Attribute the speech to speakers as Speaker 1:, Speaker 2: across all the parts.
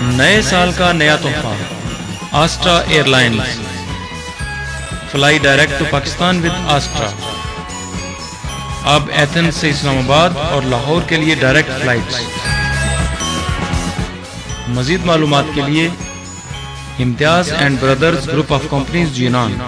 Speaker 1: نئے سال کا نیا تحفہ Astra air lines. Fly direct to Pakistan with Astra. اب ایتھنز سے اسلام آباد اور لاہور کے لیے ڈائریکٹ فلائٹس. مزید معلومات کے لیے Imtiaz and brothers group of companies جینان.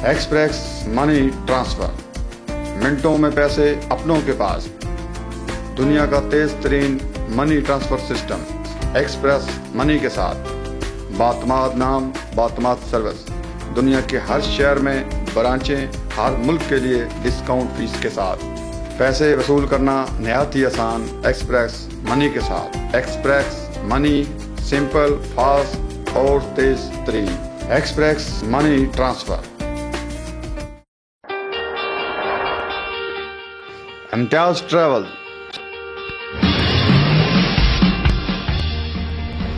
Speaker 2: ایکسپریس منی ٹرانسفر، منٹوں میں پیسے اپنوں کے پاس. دنیا کا تیز ترین money transfer system express money کے ساتھ. باعتماد نام، باعتماد سروس. دنیا کے ہر شہر میں برانچیں، ہر ملک کے لیے ڈسکاؤنٹ فیس کے ساتھ. پیسے وصول کرنا نہایت ہی آسان ایکسپریس منی کے ساتھ. ایکسپریس منی سمپل، فاسٹ اور تیز ترین. Express money transfer. Imtiaz travel,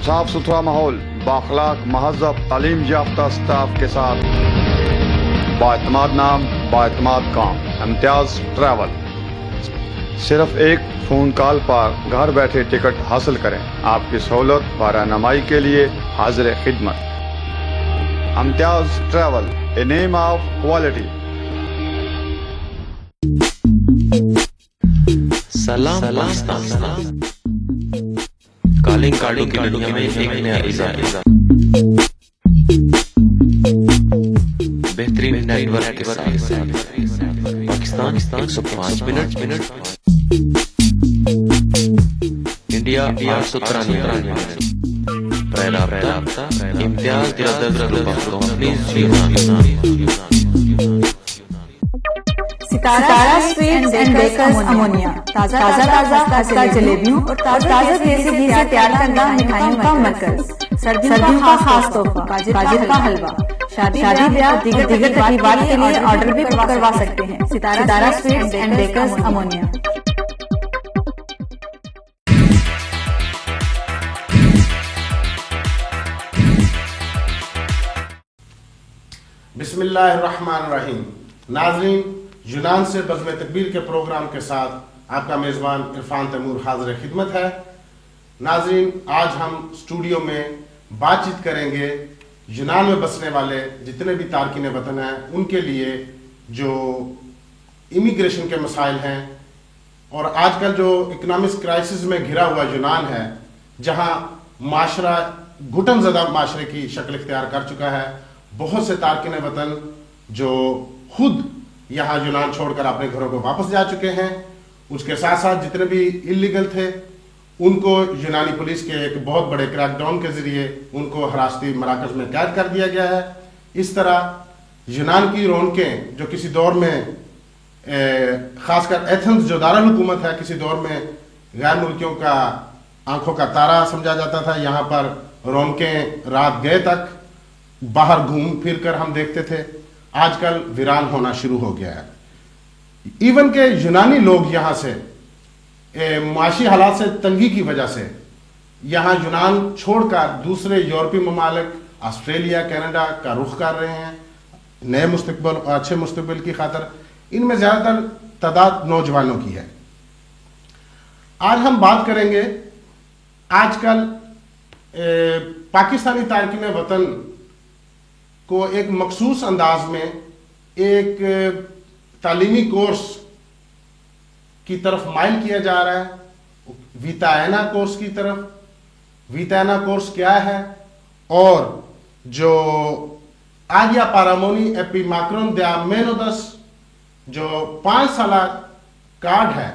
Speaker 2: صاف ستھرا ماحول، بااخلاق مہذب تعلیم یافتہ سٹاف کے ساتھ. بااعتماد نام، بااعتماد کام. امتیاز ٹریول. صرف ایک فون کال پر گھر بیٹھے ٹکٹ حاصل کریں. آپ کی سہولت و رہنمائی کے لیے حاضر خدمت. امتیاز travel, a name of quality.
Speaker 3: سلام پاکستان. کالنگ کارڈوں کی دنیا میں ایک نیا اضافہ. بہترین نیٹ ورک کے ساتھ پاکستان 105 منٹ، انڈیا 893 منٹ. برائے رابطہ امتیاز کمپنیز جینان.
Speaker 4: ستارہ سویٹس اینڈ بیکرز امونیا. تازہ خستہ جلیبیوں اور تازہ دیسی گھی سے تیار کردہ مٹھائیوں کا مرکز. سردیوں کا خاص تحفہ گاجر کا حلوہ. شادی بیاہ دیگر تقریبات کے لیے آرڈر بھی کروا سکتے ہیں. Sitara sweets and bakers ammonia.
Speaker 5: بسم اللہ الرحمن الرحیم. ناظرین، یونان سے بزم تکبیر کے پروگرام کے ساتھ آپ کا میزبان عرفان تیمور حاضر خدمت ہے. ناظرین، آج ہم اسٹوڈیو میں بات چیت کریں گے یونان میں بسنے والے جتنے بھی تارکین وطن ہیں ان کے لیے جو امیگریشن کے مسائل ہیں، اور آج کل جو اکنامک کرائسس میں گھرا ہوا یونان ہے، جہاں معاشرہ گھٹن زدہ معاشرے کی شکل اختیار کر چکا ہے. بہت سے تارکین وطن جو خود یہاں یونان چھوڑ کر اپنے گھروں کو واپس جا چکے ہیں. اس کے ساتھ ساتھ جتنے بھی انلیگل تھے ان کو یونانی پولیس کے ایک بہت بڑے کریک ڈاؤن کے ذریعے ان کو حراستی مراکز میں قید کر دیا گیا ہے. اس طرح یونان کی رونقیں جو کسی دور میں خاص کر ایتھنز جو دارالحکومت ہے، کسی دور میں غیر ملکیوں کا آنکھوں کا تارا سمجھا جاتا تھا. یہاں پر رونقیں رات گئے تک باہر گھوم پھر کر ہم دیکھتے تھے. آج کل ویران ہونا شروع ہو گیا ہے. ایون کہ یونانی لوگ یہاں سے معاشی حالات سے تنگی کی وجہ سے یہاں یونان چھوڑ کر دوسرے یورپی ممالک، آسٹریلیا، کینیڈا کا رخ کر رہے ہیں نئے مستقبل اور اچھے مستقبل کی خاطر. ان میں زیادہ تر تعداد نوجوانوں کی ہے. آج ہم بات کریں گے آج کل پاکستانی تارکین وطن کو ایک مخصوص انداز میں ایک تعلیمی کورس کی طرف مائل کیا جا رہا ہے، ویتا اینا کورس کی طرف. ویتا اینا کورس کیا ہے؟ اور جو آگیا پارامونی ایپی ماکرون دیا مینودس جو 5 سالہ کارڈ ہے،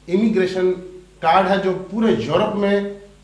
Speaker 5: امیگریشن کارڈ ہے، جو پورے یورپ میں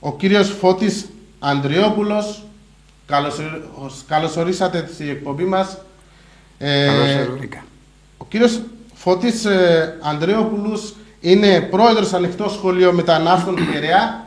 Speaker 5: ο κύριος Φώτης Ανδριόπουλος. Καλώς ορίσατε στην εκπομπή μας. Ο κύριος Φώτης Ανδριόπουλος είναι πρόεδρος ανοιχτό σχολείο μετανάστων του Πειραιά.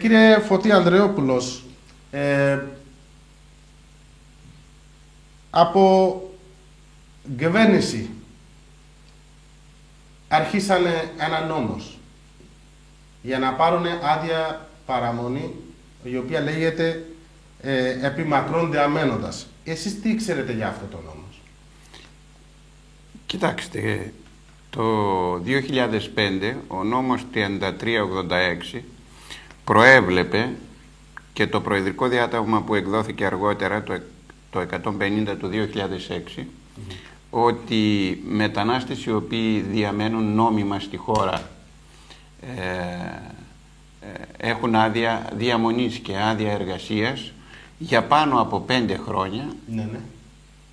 Speaker 5: Κύριε Φώτη Ανδριόπουλος, από κυβέρνηση αρχίσανε ένα νόμος για να πάρουν άδεια παραμονή, η οποία λέγεται επί μακρόν διαμένοντας. Εσείς τι ξέρετε για αυτό το νόμος?
Speaker 6: Κοιτάξτε, το 2005 ο νόμος 3386 προέβλεπε και το προεδρικό διάταγμα που εκδόθηκε αργότερα, το 150 του 2006, ότι μετανάστες οι οποίοι διαμένουν νόμιμα στη χώρα έχουν άδεια διαμονής και άδεια εργασίας για πάνω από 5 χρόνια,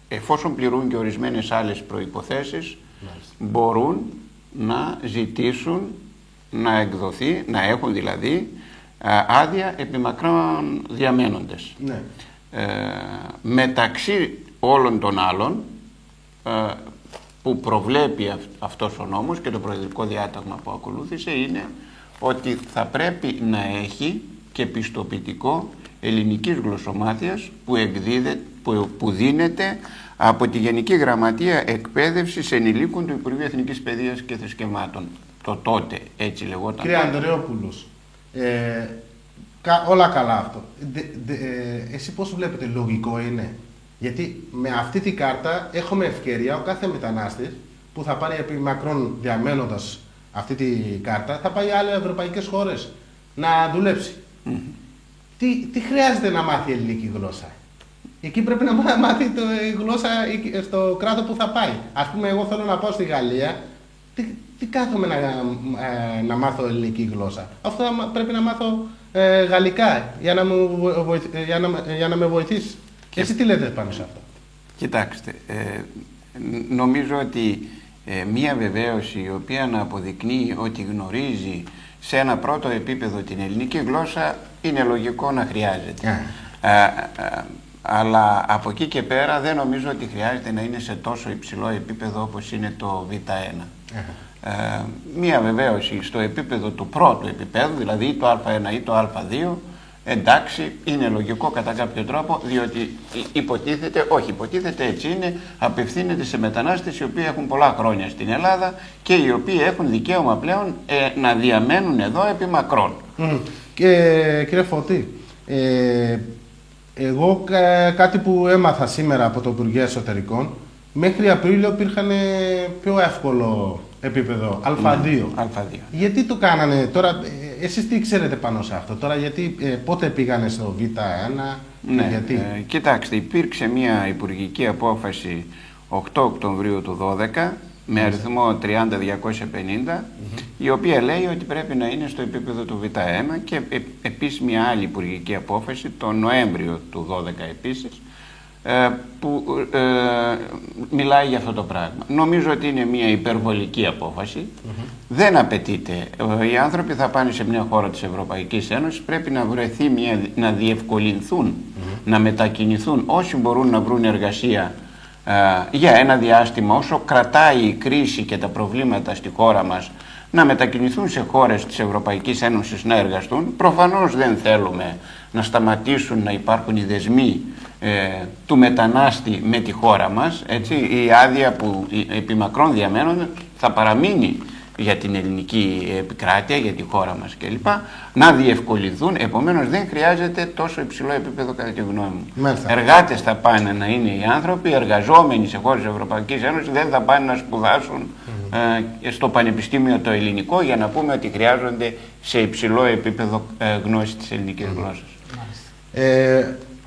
Speaker 6: εφόσον πληρούν και ορισμένες άλλες προϋποθέσεις, μπορούν να ζητήσουν να εκδοθεί, να έχουν δηλαδή άδεια επί μακρόν διαμένοντες. Μεταξύ όλων των άλλων που προβλέπει αυτός ο νόμος και το προεδρικό διάταγμα που ακολούθησε είναι ότι θα πρέπει να έχει και πιστοποιητικό ελληνικής γλωσσομάθειας που δίνεται από τη Γενική Γραμματεία Εκπαίδευσης Ενηλίκων του Υπουργείου Εθνικής Παιδείας και Θρησκευμάτων. Το τότε έτσι λεγόταν.
Speaker 5: Κύριε Ανδριόπουλος, όλα καλά αυτό. Εσύ πώς βλέπετε λογικό είναι? Γιατί με αυτή την κάρτα έχουμε ευκαιρία ο κάθε μετανάστης που θα πάρει επί μακρόν διαμένοντας αυτή την κάρτα θα πάει άλλες ευρωπαϊκές χώρες να δουλέψει. Τι χρειάζεται να μάθει ελληνική γλώσσα? Εκεί πρέπει να μάθει τη γλώσσα στο κράτος που θα πάει. Ας πούμε, εγώ θέλω να πάω στη Γαλλία. Τι κάθομαι να μάθω ελληνική γλώσσα? Αυτό πρέπει να μάθω γαλλικά για να με βοηθήσει. Εσύ τι λέτε πάνω σε αυτό?
Speaker 6: Κοιτάξτε, νομίζω ότι μία βεβαίωση η οποία να αποδεικνύει ότι γνωρίζει σε ένα πρώτο επίπεδο την ελληνική γλώσσα είναι λογικό να χρειάζεται. Αλλά από εκεί και πέρα δεν νομίζω ότι χρειάζεται να είναι σε τόσο υψηλό επίπεδο όπως είναι το Β1. Μία βεβαίωση στο επίπεδο του πρώτου επίπεδου, δηλαδή το Α1 ή το Α2, εντάξει, είναι λογικό κατά κάποιο τρόπο, διότι υποτίθεται έτσι είναι, απευθύνεται σε μετανάστες οι οποίοι έχουν πολλά χρόνια στην Ελλάδα και οι οποίοι έχουν δικαίωμα πλέον να διαμένουν εδώ επί μακρόν.
Speaker 5: Κύριε Φώτη, εγώ κάτι που έμαθα σήμερα από το Υπουργείο Εσωτερικών, μέχρι Απρίλιο υπήρχαν πιο εύκολο επίπεδο, Α2. Γιατί το κάνανε τώρα, εσείς τι ξέρετε πάνω σε αυτό τώρα, γιατί πότε πήγανε στο Β1, γιατί?
Speaker 6: Κοιτάξτε, υπήρξε μια υπουργική απόφαση 8 Οκτωβρίου του 2012 με αριθμό 30.250, η οποία λέει ότι πρέπει να είναι στο επίπεδο του Β1 και επίσης μια άλλη υπουργική απόφαση τον Νοέμβριο του 2012 επίσης, που μιλάει για αυτό το πράγμα. Νομίζω ότι είναι μια υπερβολική απόφαση. Δεν απαιτείται. Οι άνθρωποι θα πάνε σε μια χώρα της Ευρωπαϊκής Ένωσης, πρέπει να βρεθεί να διευκολυνθούν, να μετακινηθούν όσοι μπορούν να βρουν εργασία για ένα διάστημα, όσο κρατάει η κρίση και τα προβλήματα στη χώρα μας, να μετακινηθούν σε χώρες της Ευρωπαϊκής Ένωσης να εργαστούν. Προφανώς δεν θέλουμε να σταματήσουν να υπάρχουν οι δεσμοί του μετανάστη με τη χώρα μας. Έτσι, η άδεια που επί μακρόν διαμένουν θα παραμείνει για την ελληνική επικράτεια, για τη χώρα μας κλπ. Να διευκολυνθούν, επομένως δεν χρειάζεται τόσο υψηλό επίπεδο κατά τη γνώμη μου.
Speaker 5: Μάλιστα.
Speaker 6: Εργάτες θα πάνε να είναι οι άνθρωποι, εργαζόμενοι σε χώρες της Ευρωπαϊκής Ένωσης δεν θα πάνε να σπουδάσουν στο πανεπιστήμιο το ελληνικό για να πούμε ότι χρειάζονται σε υψηλό επίπεδο γνώση της ελληνικής γλώσσας.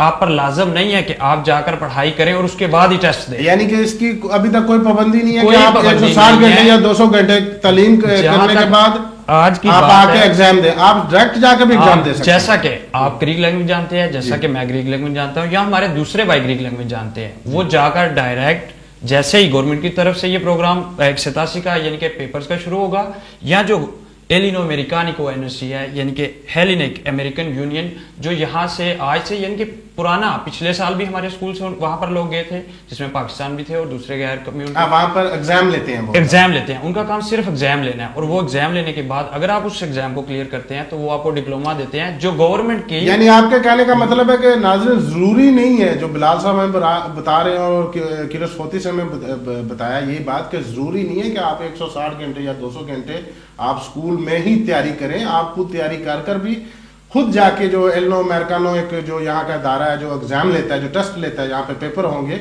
Speaker 7: آپ پر لازم نہیں ہے کہ آپ جا کر پڑھائی کریں اور اس کے بعد ہی ٹیسٹ دیں.
Speaker 5: یعنی کہ اس کی ابھی تک کوئی پابندی نہیں ہے کہ آپ 160 گھنٹے یا 200 گھنٹے تعلیم کرنے کے بعد
Speaker 7: آج کی
Speaker 5: آپ آ کے ایگزام دیں. آپ ڈائریکٹ جا کے بھی ایگزام دے سکتے ہیں.
Speaker 7: جیسا کہ آپ گریک لینگویج جانتے ہیں, جیسا کہ میں گریک لینگویج جانتا ہوں, یا ہمارے دوسرے بھائی گریک لینگویج جانتے ہیں, وہ جا کر ڈائریکٹ جیسے ہی گورنمنٹ کی طرف سے یہ پروگرام 87 کا یعنی کہ پیپرز کا شروع ہوگا, یا جو ایلینو امریکانیکو NSC ہے یعنی کہ ہیلینک امریکن یونین, جو یہاں سے آج سے یعنی کہ پرانا پچھلے سال بھی ہمارے اسکول سے وہاں پر لوگ گئے تھے جس میں پاکستان بھی تھے اور دوسرے غیر کمیونٹی,
Speaker 5: وہاں پر ایگزام لیتے ہیں.
Speaker 7: ایگزام لیتے ہیں, ان کا کام صرف ایگزام لینا ہے, اور وہ ایگزام لینے کے بعد اگر آپ اس ایگزام کو کلیئر کرتے ہیں تو وہ آپ کو ڈپلوما دیتے ہیں جو گورنمنٹ کی.
Speaker 5: یعنی آپ کے کہنے کا مطلب ہے کہ ناظرین ضروری نہیں ہے جو بلال صاحب ہمیں بتا رہے ہیں اور کرش فوتی سے ہمیں بتایا یہ بات, کہ ضروری نہیں ہے کہ آپ 160 گھنٹے یا 200 گھنٹے آپ اسکول میں ہی تیاری کریں. آپ خود تیاری کر بھی خود جا کے جو ایلنو امیرکانو ایک جو یہاں کا ادارہ ہے جو ایگزام لیتا ہے, جو ٹیسٹ لیتا ہے, یہاں پہ پیپر ہوں گے,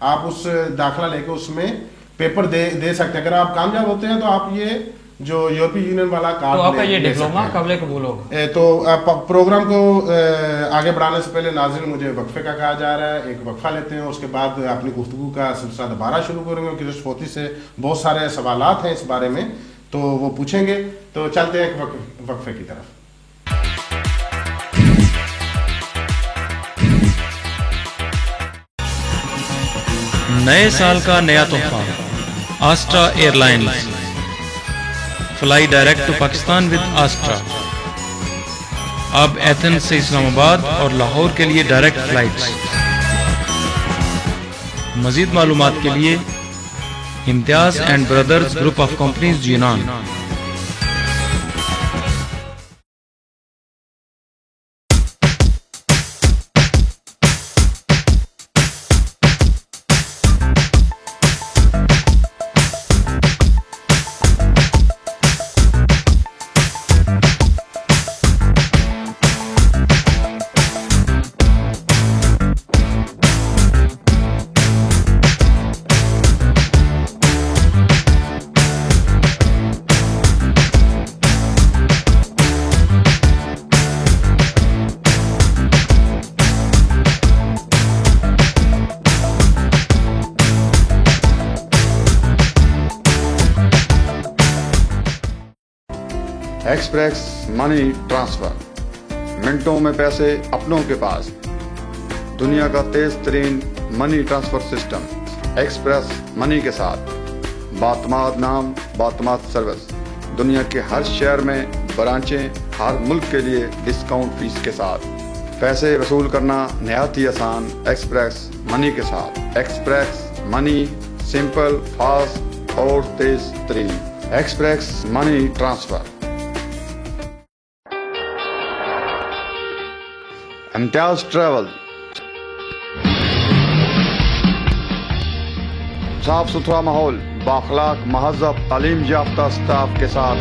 Speaker 5: آپ اس داخلہ لے کے اس میں پیپر دے سکتے ہیں. اگر آپ کامیاب ہوتے ہیں تو آپ یہ جو یورپی یونین والا کارڈ,
Speaker 7: تو آپ کا یہ ڈپلوما قابل قبول ہوگا.
Speaker 5: تو پروگرام کو آگے بڑھانے سے پہلے ناظرین مجھے وقفے کا کہا جا رہا ہے, ایک وقفہ لیتے ہیں, اس کے بعد اپنی گفتگو کا سلسلہ دوبارہ شروع کریں گے. کرش فوتی سے بہت سارے سوالات ہیں اس بارے میں تو وہ پوچھیں گے. تو چلتے ہیں ایک وقفے کی طرف.
Speaker 1: نئے سال کا نیا تحفہ Astra air lines. Fly direct to Pakistan with Astra. اب ایتھنز سے اسلام آباد اور لاہور کے لیے ڈائریکٹ فلائٹس. مزید معلومات کے لیے Imtiaz and brothers group of companies جینان.
Speaker 2: ایکسپریس منی ٹرانسفر, منٹوں میں پیسے اپنوں کے پاس. دنیا کا تیز ترین money transfer system express money کے ساتھ. باعتماد نام, باعتماد سروس. دنیا کے ہر شہر میں برانچیں, ہر ملک کے لیے ڈسکاؤنٹ فیس کے ساتھ. پیسے وصول کرنا نہایت ہی آسان ایکسپریس منی کے ساتھ. ایکسپریس منی, سمپل, فاسٹ اور تیز ترین. Express money transfer. Imtiaz travel, صاف ستھرا ماحول, بااخلاق مہذب تعلیم یافتہ سٹاف کے ساتھ.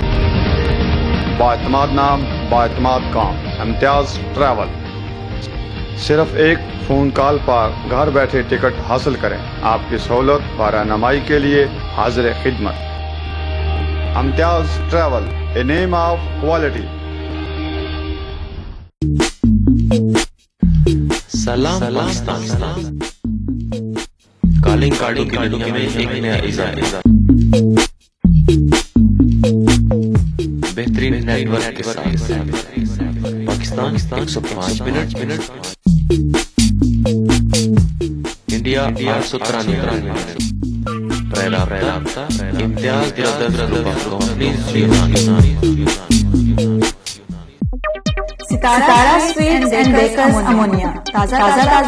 Speaker 2: بااعتماد نام, بااعتماد کام. امتیاز ٹریول. صرف ایک فون کال پر گھر بیٹھے ٹکٹ حاصل کریں. آپ کی سہولت و رہنمائی کے لیے حاضر خدمت. امتیاز travel, a name of quality.
Speaker 3: سلام پاکستان. کالنگ کارڈوں کی دنیا میں ایک نیا اضافہ. بہترین نیٹ ورک کے ساتھ پاکستان 105 منٹ, انڈیا 893 منٹ. رابطہ امتیاز
Speaker 4: ستارہ سویٹس اینڈ بیکرز امونیا. تازہ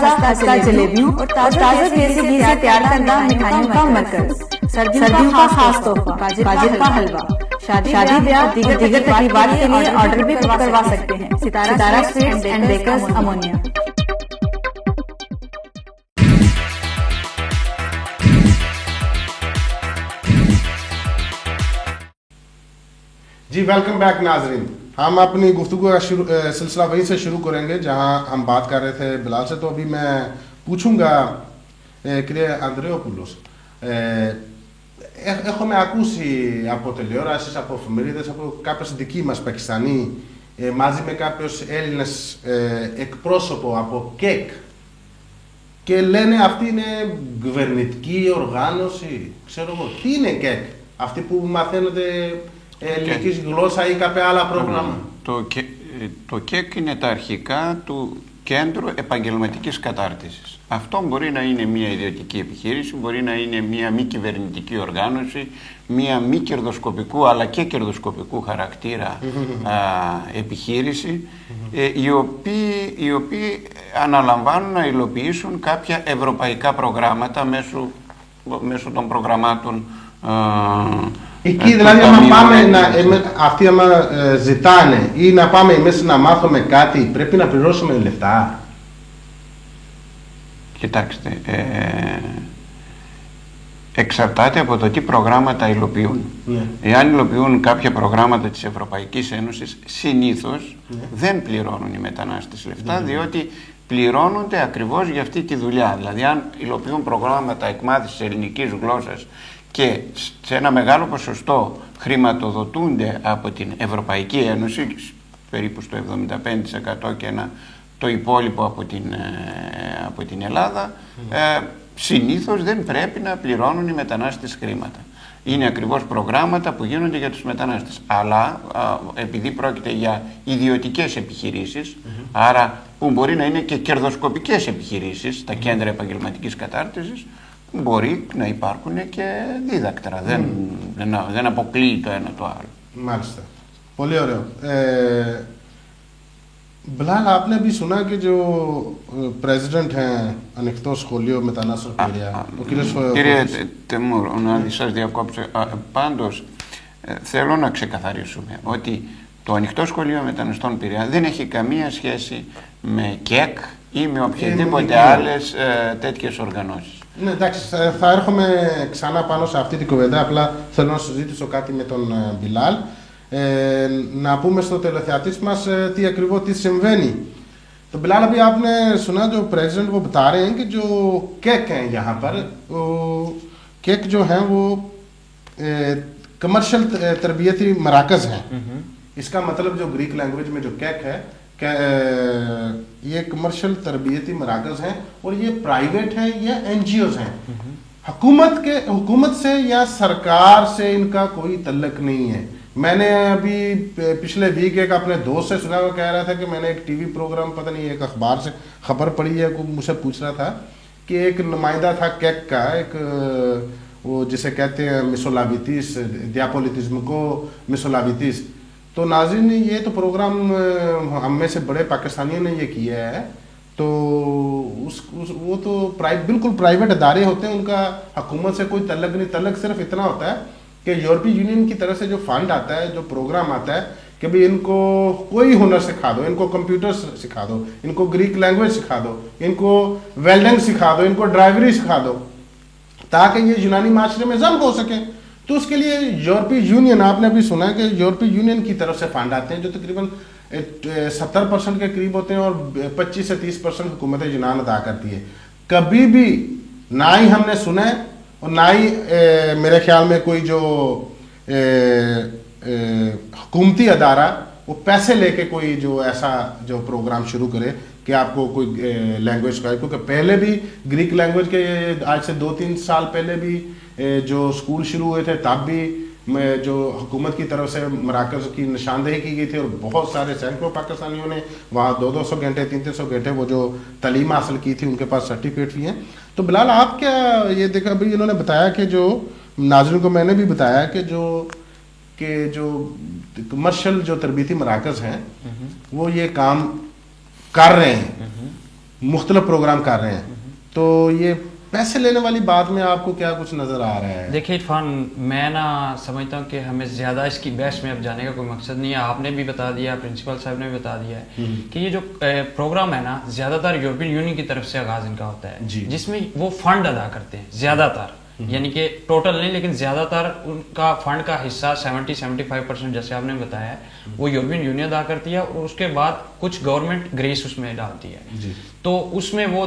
Speaker 4: خستہ جلیبیوں اور تازہ دیسی گھی سے تیار کردہ مٹھائیوں کا مرکز. سردیوں کا خاص تحفہ کاجو کا حلوہ. شادی بیاہ دیگر تقریبات کے لیے آرڈر بھی کروا سکتے ہیں. ستارہ سویٹس اینڈ بیکرز امونیا.
Speaker 5: جی ویلکم بیک ناظرین. ہم اپنی گفتگو کا سلسلہ وہیں سے شروع کریں گے جہاں ہم بات کر رہے تھے بلال سے. تو ابھی میں پوچھوں گا Andreopoulos, έχουμε ακούσει από τηλεόραση, από εφημερίδες, από κάποιες δικοί μας Πακιστανοί, μαζί με κάποιους Έλληνες εκπρόσωπο από ΚΕΚ, che lene αυτήν κυβερνητική οργάνωση, ξέρω εγώ, τι είναι ΚΕΚ, αυτοί που μαθαίνετε ελληνικής γλώσσα ή κάποια άλλα πρόγραμμα?
Speaker 6: Το ΚΕΚ είναι τα αρχικά του Κέντρου Επαγγελματικής Κατάρτισης. Αυτό μπορεί να είναι μια ιδιωτική επιχείρηση, μπορεί να είναι μια μη κυβερνητική οργάνωση, μια μη κερδοσκοπικού αλλά και κερδοσκοπικού χαρακτήρα επιχείρηση, οι οποίοι αναλαμβάνουν να υλοποιήσουν κάποια ευρωπαϊκά προγράμματα μέσω των προγραμμάτων.
Speaker 5: Εκεί δηλαδή άμα πάμε αυτοί άμα ζητάνε ή να πάμε εμείς να μάθουμε κάτι, πρέπει να πληρώσουμε λεφτά?
Speaker 6: Κοιτάξτε, εξαρτάται από το τι προγράμματα υλοποιούν. Εάν υλοποιούν κάποια προγράμματα της Ευρωπαϊκής Ένωσης, συνήθως δεν πληρώνουν οι μετανάστες λεφτά, διότι πληρώνονται ακριβώς για αυτή τη δουλειά. Δηλαδή αν υλοποιούν προγράμματα εκμάθησης ελληνικής γλώσσας και σε ένα μεγάλο ποσοστό χρηματοδοτούνται από την Ευρωπαϊκή Ένωση, περίπου στο 75% και το υπόλοιπο από την Ελλάδα, συνήθως δεν πρέπει να πληρώνουν οι μετανάστες χρήματα. Είναι ακριβώς προγράμματα που γίνονται για τους μετανάστες. Αλλά επειδή πρόκειται για ιδιωτικές επιχειρήσεις, άρα που μπορεί να είναι και κερδοσκοπικές επιχειρήσεις, τα κέντρα επαγγελματικής κατάρτισης, μπορεί να υπάρχουν και δίδακτρα. Δεν αποκλείει το ένα το άλλο.
Speaker 5: Μάλιστα. Πολύ ωραίο. بلال آپ نے بھی سنا کہ جو پریزیڈنٹ ہیں ανοιχτό σχολείο μετανάστων Πειραιά.
Speaker 6: Κύριε Τεμούρ, να σας διακόψω. Πάντως θέλω να ξεκαθαρίσουμε ότι το ανοιχτό σχολείο μεταναστών Πειραιά δεν έχει καμία σχέση με ΚΕΚ ή με οποιαδήποτε άλλες τέτοιες οργανώσεις.
Speaker 5: Ναι, εντάξει, θα έρχομαι ξανά πάνω σε αυτή την κουβέντα. Απλά θέλω να συζητήσω κάτι με τον Μπιλάλ. Να πούμε στο τηλεθεατής μας τι ακριβώς τι συμβαίνει. تو بلال ابھی آپ نے سنا جو پریزیڈنٹ وہ بتا رہے ہیں کہ جو کیک ہیں یہاں پر کیک جو ہیں وہ کمرشل تربیتی مراکز ہیں. اس کا مطلب جو گریک لینگویج میں جو کیک ہے کہ یہ کمرشل تربیتی مراکز ہیں اور یہ پرائیویٹ ہیں یا این جی اوز ہیں. حکومت سے یا سرکار سے ان کا کوئی تعلق نہیں ہے. میں نے ابھی پچھلے ویک ایک اپنے دوست سے سنا، وہ کہہ رہا تھا کہ میں نے ایک ٹی وی پروگرام پتہ نہیں ایک اخبار سے خبر پڑھی ہے، مجھ سے پوچھ رہا تھا کہ ایک نمائندہ تھا کیک کا، ایک وہ جسے کہتے ہیں مسولاویتیس دیاپولیتزم کو مسولاویتیس. تو ناظرین یہ تو پروگرام ہم میں سے بڑے پاکستانیوں نے یہ کیا ہے. تو وہ تو بالکل پرائیویٹ ادارے ہوتے ہیں، ان کا حکومت سے کوئی تعلق نہیں. تعلق صرف اتنا ہوتا ہے کہ یورپی یونین کی طرف سے جو فنڈ آتا ہے، جو پروگرام آتا ہے کہ بھئی ان کو کوئی ہنر سکھا دو، ان کو کمپیوٹر سکھا دو، ان کو گریک لینگویج سکھا دو، ان کو ویلڈنگ سکھا دو، ان کو ڈرائیوری سکھا دو، تاکہ یہ یونانی معاشرے میں ضم ہو سکے. تو اس کے لیے یورپی یونین، آپ نے ابھی سنا ہے کہ یورپی یونین کی طرف سے فنڈ آتے ہیں جو تقریباً 70% کے قریب ہوتے ہیں اور 25 سے 30% حکومت یونان ادا کرتی ہے. کبھی بھی نہ ہی ہم نے سنا ہے اور نہ ہی میرے خیال میں کوئی جو حکومتی ادارہ وہ پیسے لے کے کوئی جو ایسا جو پروگرام شروع کرے کہ آپ کو کوئی لینگویج کا، کیونکہ پہلے بھی گریک لینگویج کے آج سے 2-3 سال پہلے بھی جو اسکول شروع ہوئے تھے تب بھی جو حکومت کی طرف سے مراکز کی نشاندہی کی گئی تھی اور بہت سارے سینکڑوں پاکستانیوں نے وہاں 200 گھنٹے 300 گھنٹے وہ جو تعلیم حاصل کی تھی، ان کے پاس سرٹیفکیٹ بھی ہیں. تو بلال آپ کیا یہ دیکھا ابھی انہوں نے بتایا کہ جو ناظرین کو میں نے بھی بتایا کہ جو کمرشل جو تربیتی مراکز ہیں وہ یہ کام کر رہے ہیں، مختلف پروگرام کر رہے ہیں. تو یہ پیسے لینے والی بات میں آپ کو کیا کچھ نظر آ رہا ہے؟
Speaker 7: دیکھیے عرفان، میں سمجھتا ہوں کہ ہمیں زیادہ اس کی بحث میں اب جانے کا کوئی مقصد نہیں ہے. آپ نے بھی بتا دیا، پرنسپل صاحب نے بھی بتا دیا ہے کہ یہ جو پروگرام ہے نا، زیادہ تر یورپین یونین کی طرف سے آغاز ان کا ہوتا ہے، جس میں وہ فنڈ ادا کرتے ہیں زیادہ تر، یعنی کہ ٹوٹل نہیں لیکن زیادہ تر ان کا فنڈ کا حصہ 70-75% جیسے آپ نے بتایا ہے وہ یورپین یونین ادا کرتی ہے، اور اس کے بعد کچھ گورنمنٹ گریس اس میں ڈالتی ہے. تو اس میں وہ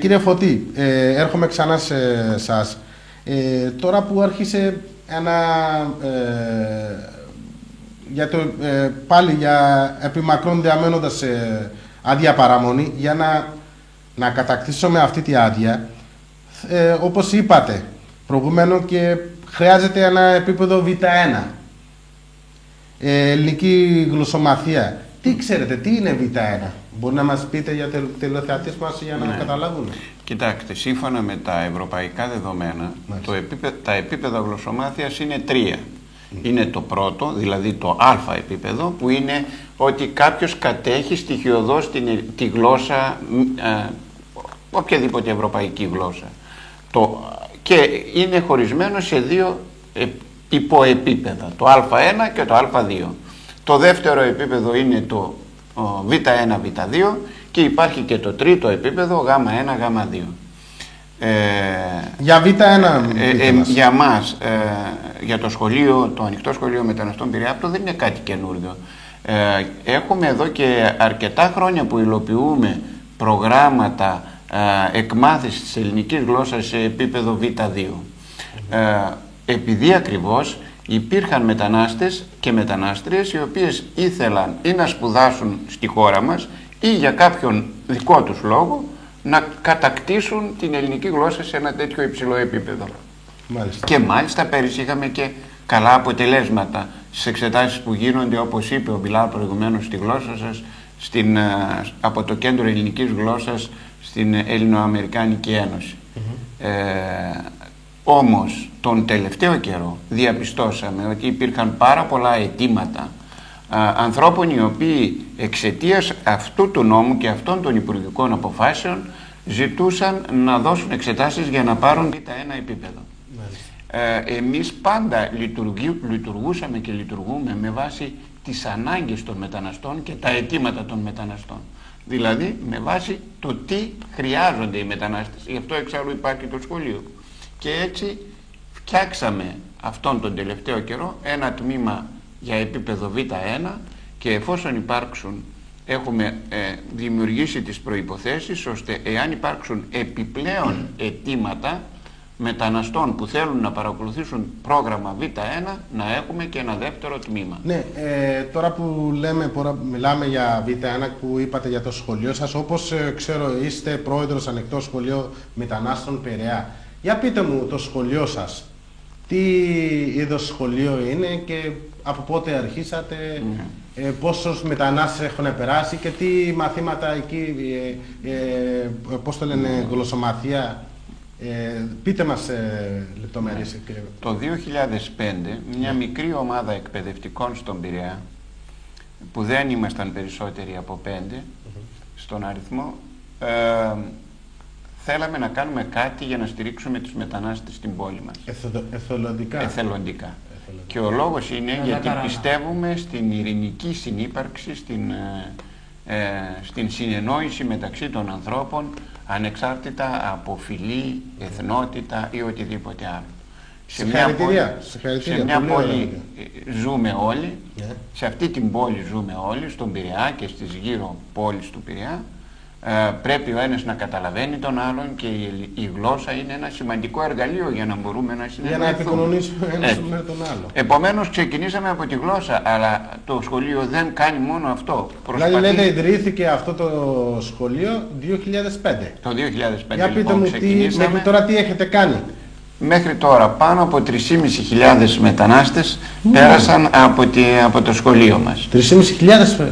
Speaker 5: Κύριε Φωτή, έρχομαι ξανά σε εσάς. Τώρα που άρχισε πάλι για επιμακρών διαμένοντας άδεια παραμονή, για να κατακτήσουμε αυτή τη άδεια, όπως είπατε προηγουμένως, και χρειάζεται ένα επίπεδο Β1, ελληνική γλωσσομαθία. Τι ξέρετε, τι είναι Β1? Μπορεί να μας πείτε για τηλεθεατές μας για να καταλάβουν?
Speaker 6: Κοιτάξτε, σύμφωνα με τα ευρωπαϊκά δεδομένα, τα επίπεδα γλωσσομάθειας είναι 3. Είναι το πρώτο, δηλαδή το α επίπεδο, που είναι ότι κάποιος κατέχει στοιχειωδώς τη γλώσσα, οποιαδήποτε ευρωπαϊκή γλώσσα. Και είναι χωρισμένο σε 2 υποεπίπεδα, το α1 και το α2. Το δεύτερο επίπεδο είναι το Β1, Β2 και υπάρχει και το τρίτο επίπεδο Γ1, Γ2.
Speaker 5: Για Β1
Speaker 6: για μας, για το σχολείο, το ανοιχτό σχολείο μεταναστών Πειραιά, δεν είναι κάτι καινούργιο. Έχουμε εδώ και αρκετά χρόνια που υλοποιούμε προγράμματα εκμάθησης της ελληνικής γλώσσας σε επίπεδο Β2. Επειδή ακριβώς υπήρχαν μετανάστες και μετανάστριες οι οποίες ήθελαν ή να σπουδάσουν στη χώρα μας ή για κάποιον δικό τους λόγο να κατακτήσουν την ελληνική γλώσσα σε ένα τέτοιο υψηλό επίπεδο.
Speaker 5: Μάλιστα.
Speaker 6: Και μάλιστα πέρυσι είχαμε και καλά αποτελέσματα στις εξετάσεις που γίνονται, όπως είπε ο Μπιλάλ προηγουμένως, στη γλώσσα σας, από το Κέντρο Ελληνικής Γλώσσας στην Ελληνοαμερικάνικη Ένωση. Όμως τον τελευταίο καιρό διαπιστώσαμε ότι υπήρχαν πάρα πολλά αιτήματα ανθρώπων οι οποίοι εξαιτίας αυτού του νόμου και αυτών των υπουργικών αποφάσεων ζητούσαν να δώσουν εξετάσεις για να πάρουν Β1 επίπεδο. Εμείς πάντα λειτουργούσαμε και λειτουργούμε με βάση τις ανάγκες των μεταναστών και τα αιτήματα των μεταναστών. Δηλαδή με βάση το τι χρειάζονται οι μετανάστες. Γι' αυτό εξάλλου υπάρχει το σχολείο. Και έτσι φτιάξαμε αυτόν τον τελευταίο καιρό ένα τμήμα για επίπεδο Β1 και εφόσον υπάρξουν, έχουμε δημιουργήσει τις προϋποθέσεις ώστε εάν υπάρξουν επιπλέον αιτήματα μεταναστών που θέλουν να παρακολουθήσουν πρόγραμμα Β1 να έχουμε και ένα δεύτερο τμήμα.
Speaker 5: Ναι, τώρα που μιλάμε για Β1 που είπατε για το σχολείο σας, όπως ξέρω είστε πρόεδρος ανοιχτό σχολείο μετανάστων Πειραιά. Για πείτε μου το σχολείο σας, τι είδος σχολείο είναι και από πότε αρχίσατε, πόσους μετανάστες έχουν περάσει και τι μαθήματα εκεί, πώς το λένε, γλωσσομαθία. Πείτε μας λεπτομέρειες.
Speaker 6: Το 2005 μια μικρή ομάδα εκπαιδευτικών στον Πειραιά, που δεν ήμασταν περισσότεροι από 5 στον αριθμό, θέλαμε να κάνουμε κάτι για να στηρίξουμε τους μετανάστες στην πόλη μας. Εθελοντικά. Και ο λόγος είναι γιατί πιστεύουμε στην ειρηνική συνύπαρξη, στην συνεννόηση μεταξύ των ανθρώπων, ανεξάρτητα από φυλή, εθνότητα ή οτιδήποτε άλλο. Σε μια πόλη ζούμε όλοι, σε αυτή την πόλη ζούμε όλοι, στον Πειραιά και στις γύρω πόλεις του Πειραιά. Πρέπει ο ένας να καταλαβαίνει τον άλλον και η γλώσσα είναι ένα σημαντικό εργαλείο για να μπορούμε να συνεννοηθούμε.
Speaker 5: Για να επικοινωνήσουμε ένας με τον άλλο.
Speaker 6: Επομένως ξεκινήσαμε από τη γλώσσα, αλλά το σχολείο δεν κάνει μόνο αυτό.
Speaker 5: Δηλαδή λέτε ιδρύθηκε αυτό το σχολείο 2005.
Speaker 6: Το 2005.
Speaker 5: Για πείτε μου μέχρι τώρα τι έχετε κάνει.
Speaker 6: Μέχρι τώρα πάνω από 3.500 μετανάστες πέρασαν από το σχολείο μας.
Speaker 5: 3.500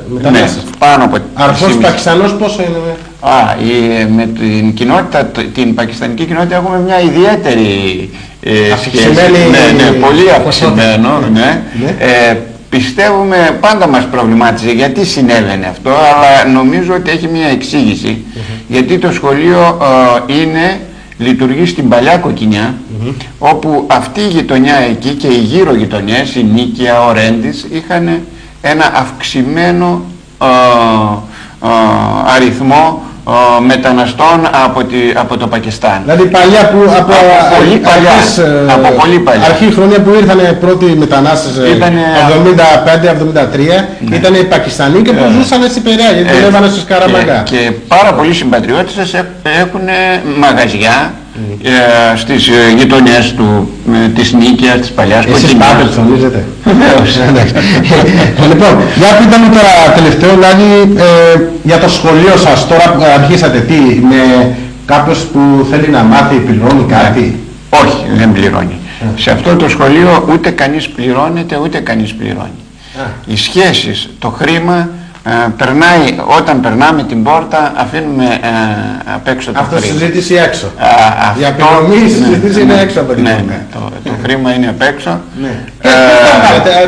Speaker 5: μετανάστες.
Speaker 6: Ναι, πάνω από 3.500.
Speaker 5: Αριθμός Πακιστανός πόσο είναι?
Speaker 6: Με την κοινότητα, την πακιστανική κοινότητα έχουμε μια ιδιαίτερη σχέση. Ναι, πολύ αυξημένο. Πιστεύουμε, πάντα μας προβλημάτιζε γιατί συνέβαινε αυτό, αλλά νομίζω ότι έχει μια εξήγηση. Γιατί το σχολείο λειτουργεί στην παλιά Κοκκινιά, όπου αυτή η γειτονιά εκεί και οι γύρω γειτονιές, η Νίκαια, ο Ρέντης, είχαν ένα αυξημένο αριθμό μεταναστών από το Πακιστάν.
Speaker 5: Δηλαδή παλιά που από
Speaker 6: πολύ παλιά.
Speaker 5: Αρχή χρόνια που ήρθαν πρώτοι μετανάστες, 75-73, ήταν οι Πακιστανοί και που ζούσαν στην Πειραιά, γιατί δουλεύανε στις Καραμαγκά.
Speaker 6: Και πάρα πολλοί συμπατριώτες έχουν μαγαζιά στις γειτονιές της Νίκαιας, της παλιάς Κοκκινιάς.
Speaker 5: Εσείς πάτε, ψωνίζετε. Λοιπόν, για πείτε μου τώρα τελευταίο, δηλαδή για το σχολείο σας, τώρα που αρχίσατε, τι, με κάποιος που θέλει να μάθει, πληρώνει κάτι?
Speaker 6: Όχι, δεν πληρώνει. Σε αυτό το σχολείο ούτε κανείς πληρώνεται, ούτε κανείς πληρώνει. Οι σχέσεις, το χρήμα, περνάει, όταν περνάμε την πόρτα αφήνουμε απ' έξω το χρήμα.
Speaker 5: Αυτό συζήτηση έξω. Η απειρομή συζήτηση είναι έξω από την πόρτα.
Speaker 6: Το χρήμα είναι απ' έξω.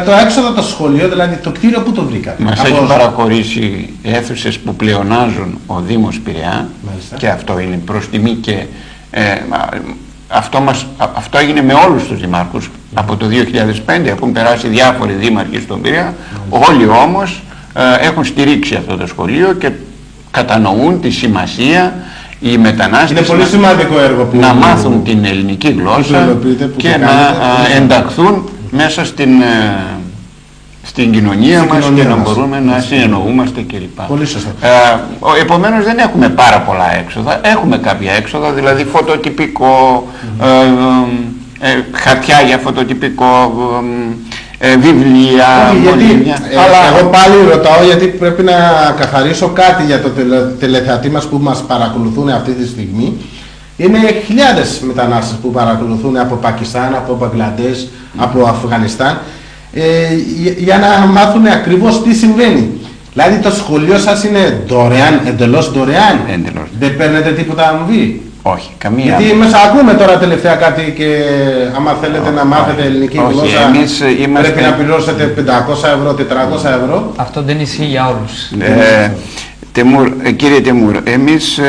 Speaker 5: Το έξοδο το σχολείο, δηλαδή το κτίριο που το βρήκατε?
Speaker 6: Μας έχει παραχωρήσει αίθουσες που πλεονάζουν ο Δήμος Πειραιά και αυτό είναι προς τιμή και αυτό έγινε με όλους τους δημάρχους από το 2005, έχουν περάσει διάφοροι δήμαρχοι στον Πειραιά, όλοι όμως έχουν στηρίξει αυτό το σχολείο και κατανοούν τη σημασία οι μετανάστες.
Speaker 5: Είναι πολύ σημαντικό έργο που
Speaker 6: να μάθουν την ελληνική γλώσσα και να ενταχθούν μέσα στην κοινωνία μας και να μπορούμε να συνεννοούμαστε κλπ.
Speaker 5: Πολύ σωστά.
Speaker 6: Επομένως δεν έχουμε πάρα πολλά έξοδα. Έχουμε κάποια έξοδα, δηλαδή φωτοτυπικό, χαρτιά για φωτοτυπικό, βιβλία,
Speaker 5: αλλά εγώ πάλι ρωτάω γιατί πρέπει να καθαρίσω κάτι για το τηλεθεατή μας που μας παρακολουθούν αυτή τη στιγμή. Είναι χιλιάδες μετανάστες που παρακολουθούν από Πακιστάν, από Μπαγκλαντές, από Αφγανιστάν, για να μάθουν ακριβώς τι συμβαίνει. Δηλαδή το σχολείο σας είναι δωρεάν, εντελώς δωρεάν? Δεν παίρνετε τίποτα αμοιβή?
Speaker 6: Όχι, καμία.
Speaker 5: Γιατί μας ακούμε τώρα τελευταία κάτι και άμα θέλετε να μάθετε ελληνική γλώσσα πρέπει να πληρώσετε 500 ευρώ, 400 ευρώ.
Speaker 7: Αυτό δεν ισχύει για όλους.
Speaker 6: Κύριε Τεμούρ, εμείς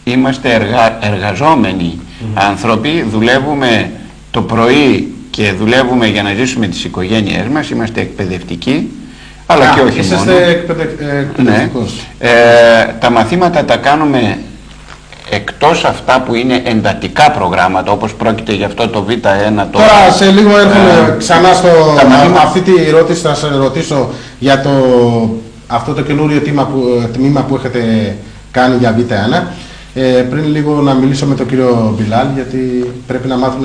Speaker 6: είμαστε εργαζόμενοι άνθρωποι, δουλεύουμε το πρωί και δουλεύουμε για να ζήσουμε τις οικογένειές μας, είμαστε εκπαιδευτικοί, αλλά και όχι μόνο.
Speaker 5: Είσαστε εκπαιδευτικός.
Speaker 6: Τα μαθήματα τα κάνουμε εκτός αυτά που είναι εντατικά προγράμματα, όπως πρόκειται για αυτό το Β1.
Speaker 5: Τώρα σε λίγο έρχομαι ξανά στο αυτή τη ερώτηση, να σας ρωτήσω για αυτό το καινούριο τμήμα που έχετε κάνει για Β1. Πριν λίγο να μιλήσω με τον κύριο Μπιλάλ, γιατί πρέπει να μάθουν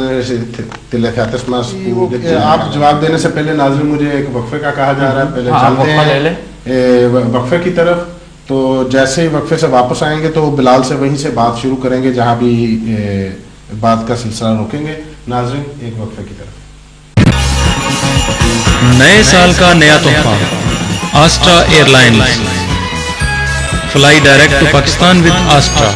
Speaker 5: τηλεθεατές μας που آپ جواب دینے سے پہلے ناظرین مجھے ایک وقفے کا کہا جا رہا ہے، پہلے چلتے ہیں وقفے کی طرف. تو جیسے ہی وقفے سے واپس آئیں گے تو بلال سے وہیں سے بات شروع کریں گے جہاں بھی بات کا سلسلہ روکیں گے. ناظرین ایک وقفے کی طرف.
Speaker 1: نئے سال کا نیا تحفہ Astra air lines. Fly direct to Pakistan with Astra.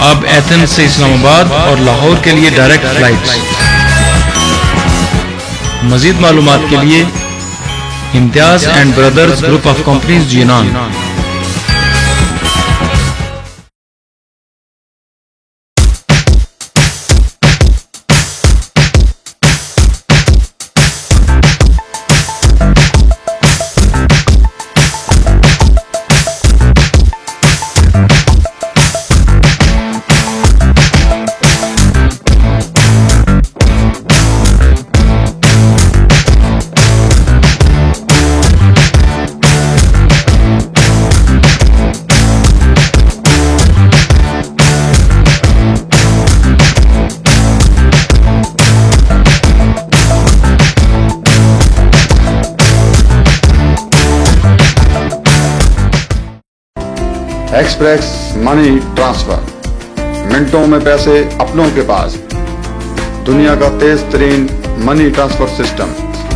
Speaker 1: اب ایتھنز سے اسلام آباد اور لاہور کے لیے ڈائریکٹ فلائٹس. مزید معلومات کے لیے Imtiaz and brothers group of companies جینان.
Speaker 2: ایکسپریس منی ٹرانسفر، منٹوں میں پیسے اپنوں کے پاس. دنیا کا تیز ترین money transfer system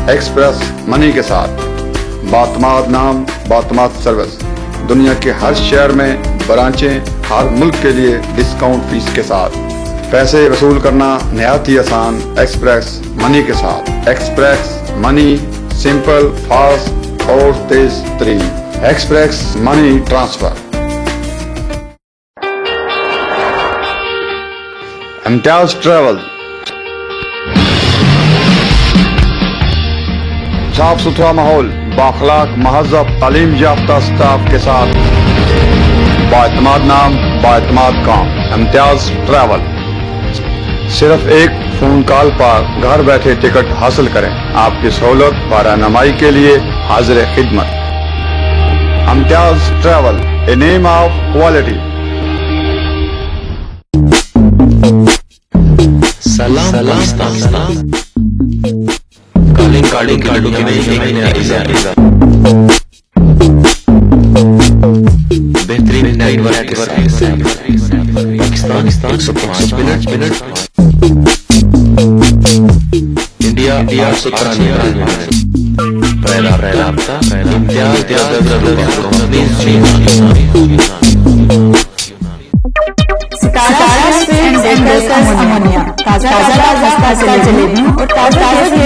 Speaker 2: express money کے ساتھ. باعتماد نام، باعتماد سروس. دنیا کے ہر شہر میں برانچیں، ہر ملک کے لیے ڈسکاؤنٹ فیس کے ساتھ. پیسے وصول کرنا نہایت ہی آسان ایکسپریس منی کے ساتھ. ایکسپریس منی سمپل، فاسٹ اور تیز ترین. Express money transfer. Imtiaz travel, صاف ستھرا ماحول، بااخلاق مہذب تعلیم یافتہ سٹاف کے ساتھ. بااعتماد نام، بااعتماد کام. امتیاز ٹریول. صرف ایک فون کال پر گھر بیٹھے ٹکٹ حاصل کریں. آپ کی سہولت و رہنمائی کے لیے حاضر خدمت. امتیاز travel, a name of quality.
Speaker 3: سلام پاکستان. کالنگ کارڈوں کی نئی نیا ایزا. بہترین نیٹ ورک کے ساتھ پاکستان 105 منٹ. انڈیا 893. پہلا رابطہ امتیاز کمپنیز جینان.
Speaker 4: تازہ جلیبیوں اور تازہ سے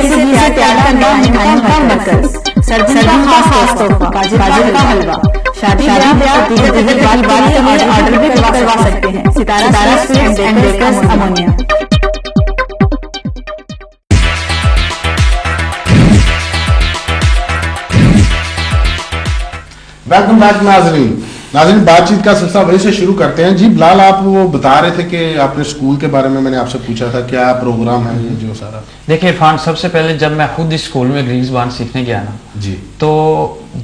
Speaker 4: تیار کردہ مٹھائیوں کا مرکز. سردیوں کا خاص تحفہ گاجر کا حلوہ. شادی بیاہ دیگر بات کے لیے آرڈر بھی کروا سکتے ہیں. ستارہ سویٹس اینڈ بیکرز امونیا.
Speaker 5: ویلکم بیک ناظرین، بات چیت کا سلسلہ وہیں سے شروع کرتے ہیں. جی بلال، آپ وہ بتا رہے تھے کہ آپ نے اسکول کے بارے میں نے آپ سے پوچھا تھا کیا پروگرام ہے یہ جو سارا.
Speaker 7: دیکھیے عرفان، سب سے پہلے جب میں خود اسکول میں گریک زبان سیکھنے گیا نا
Speaker 5: جی تو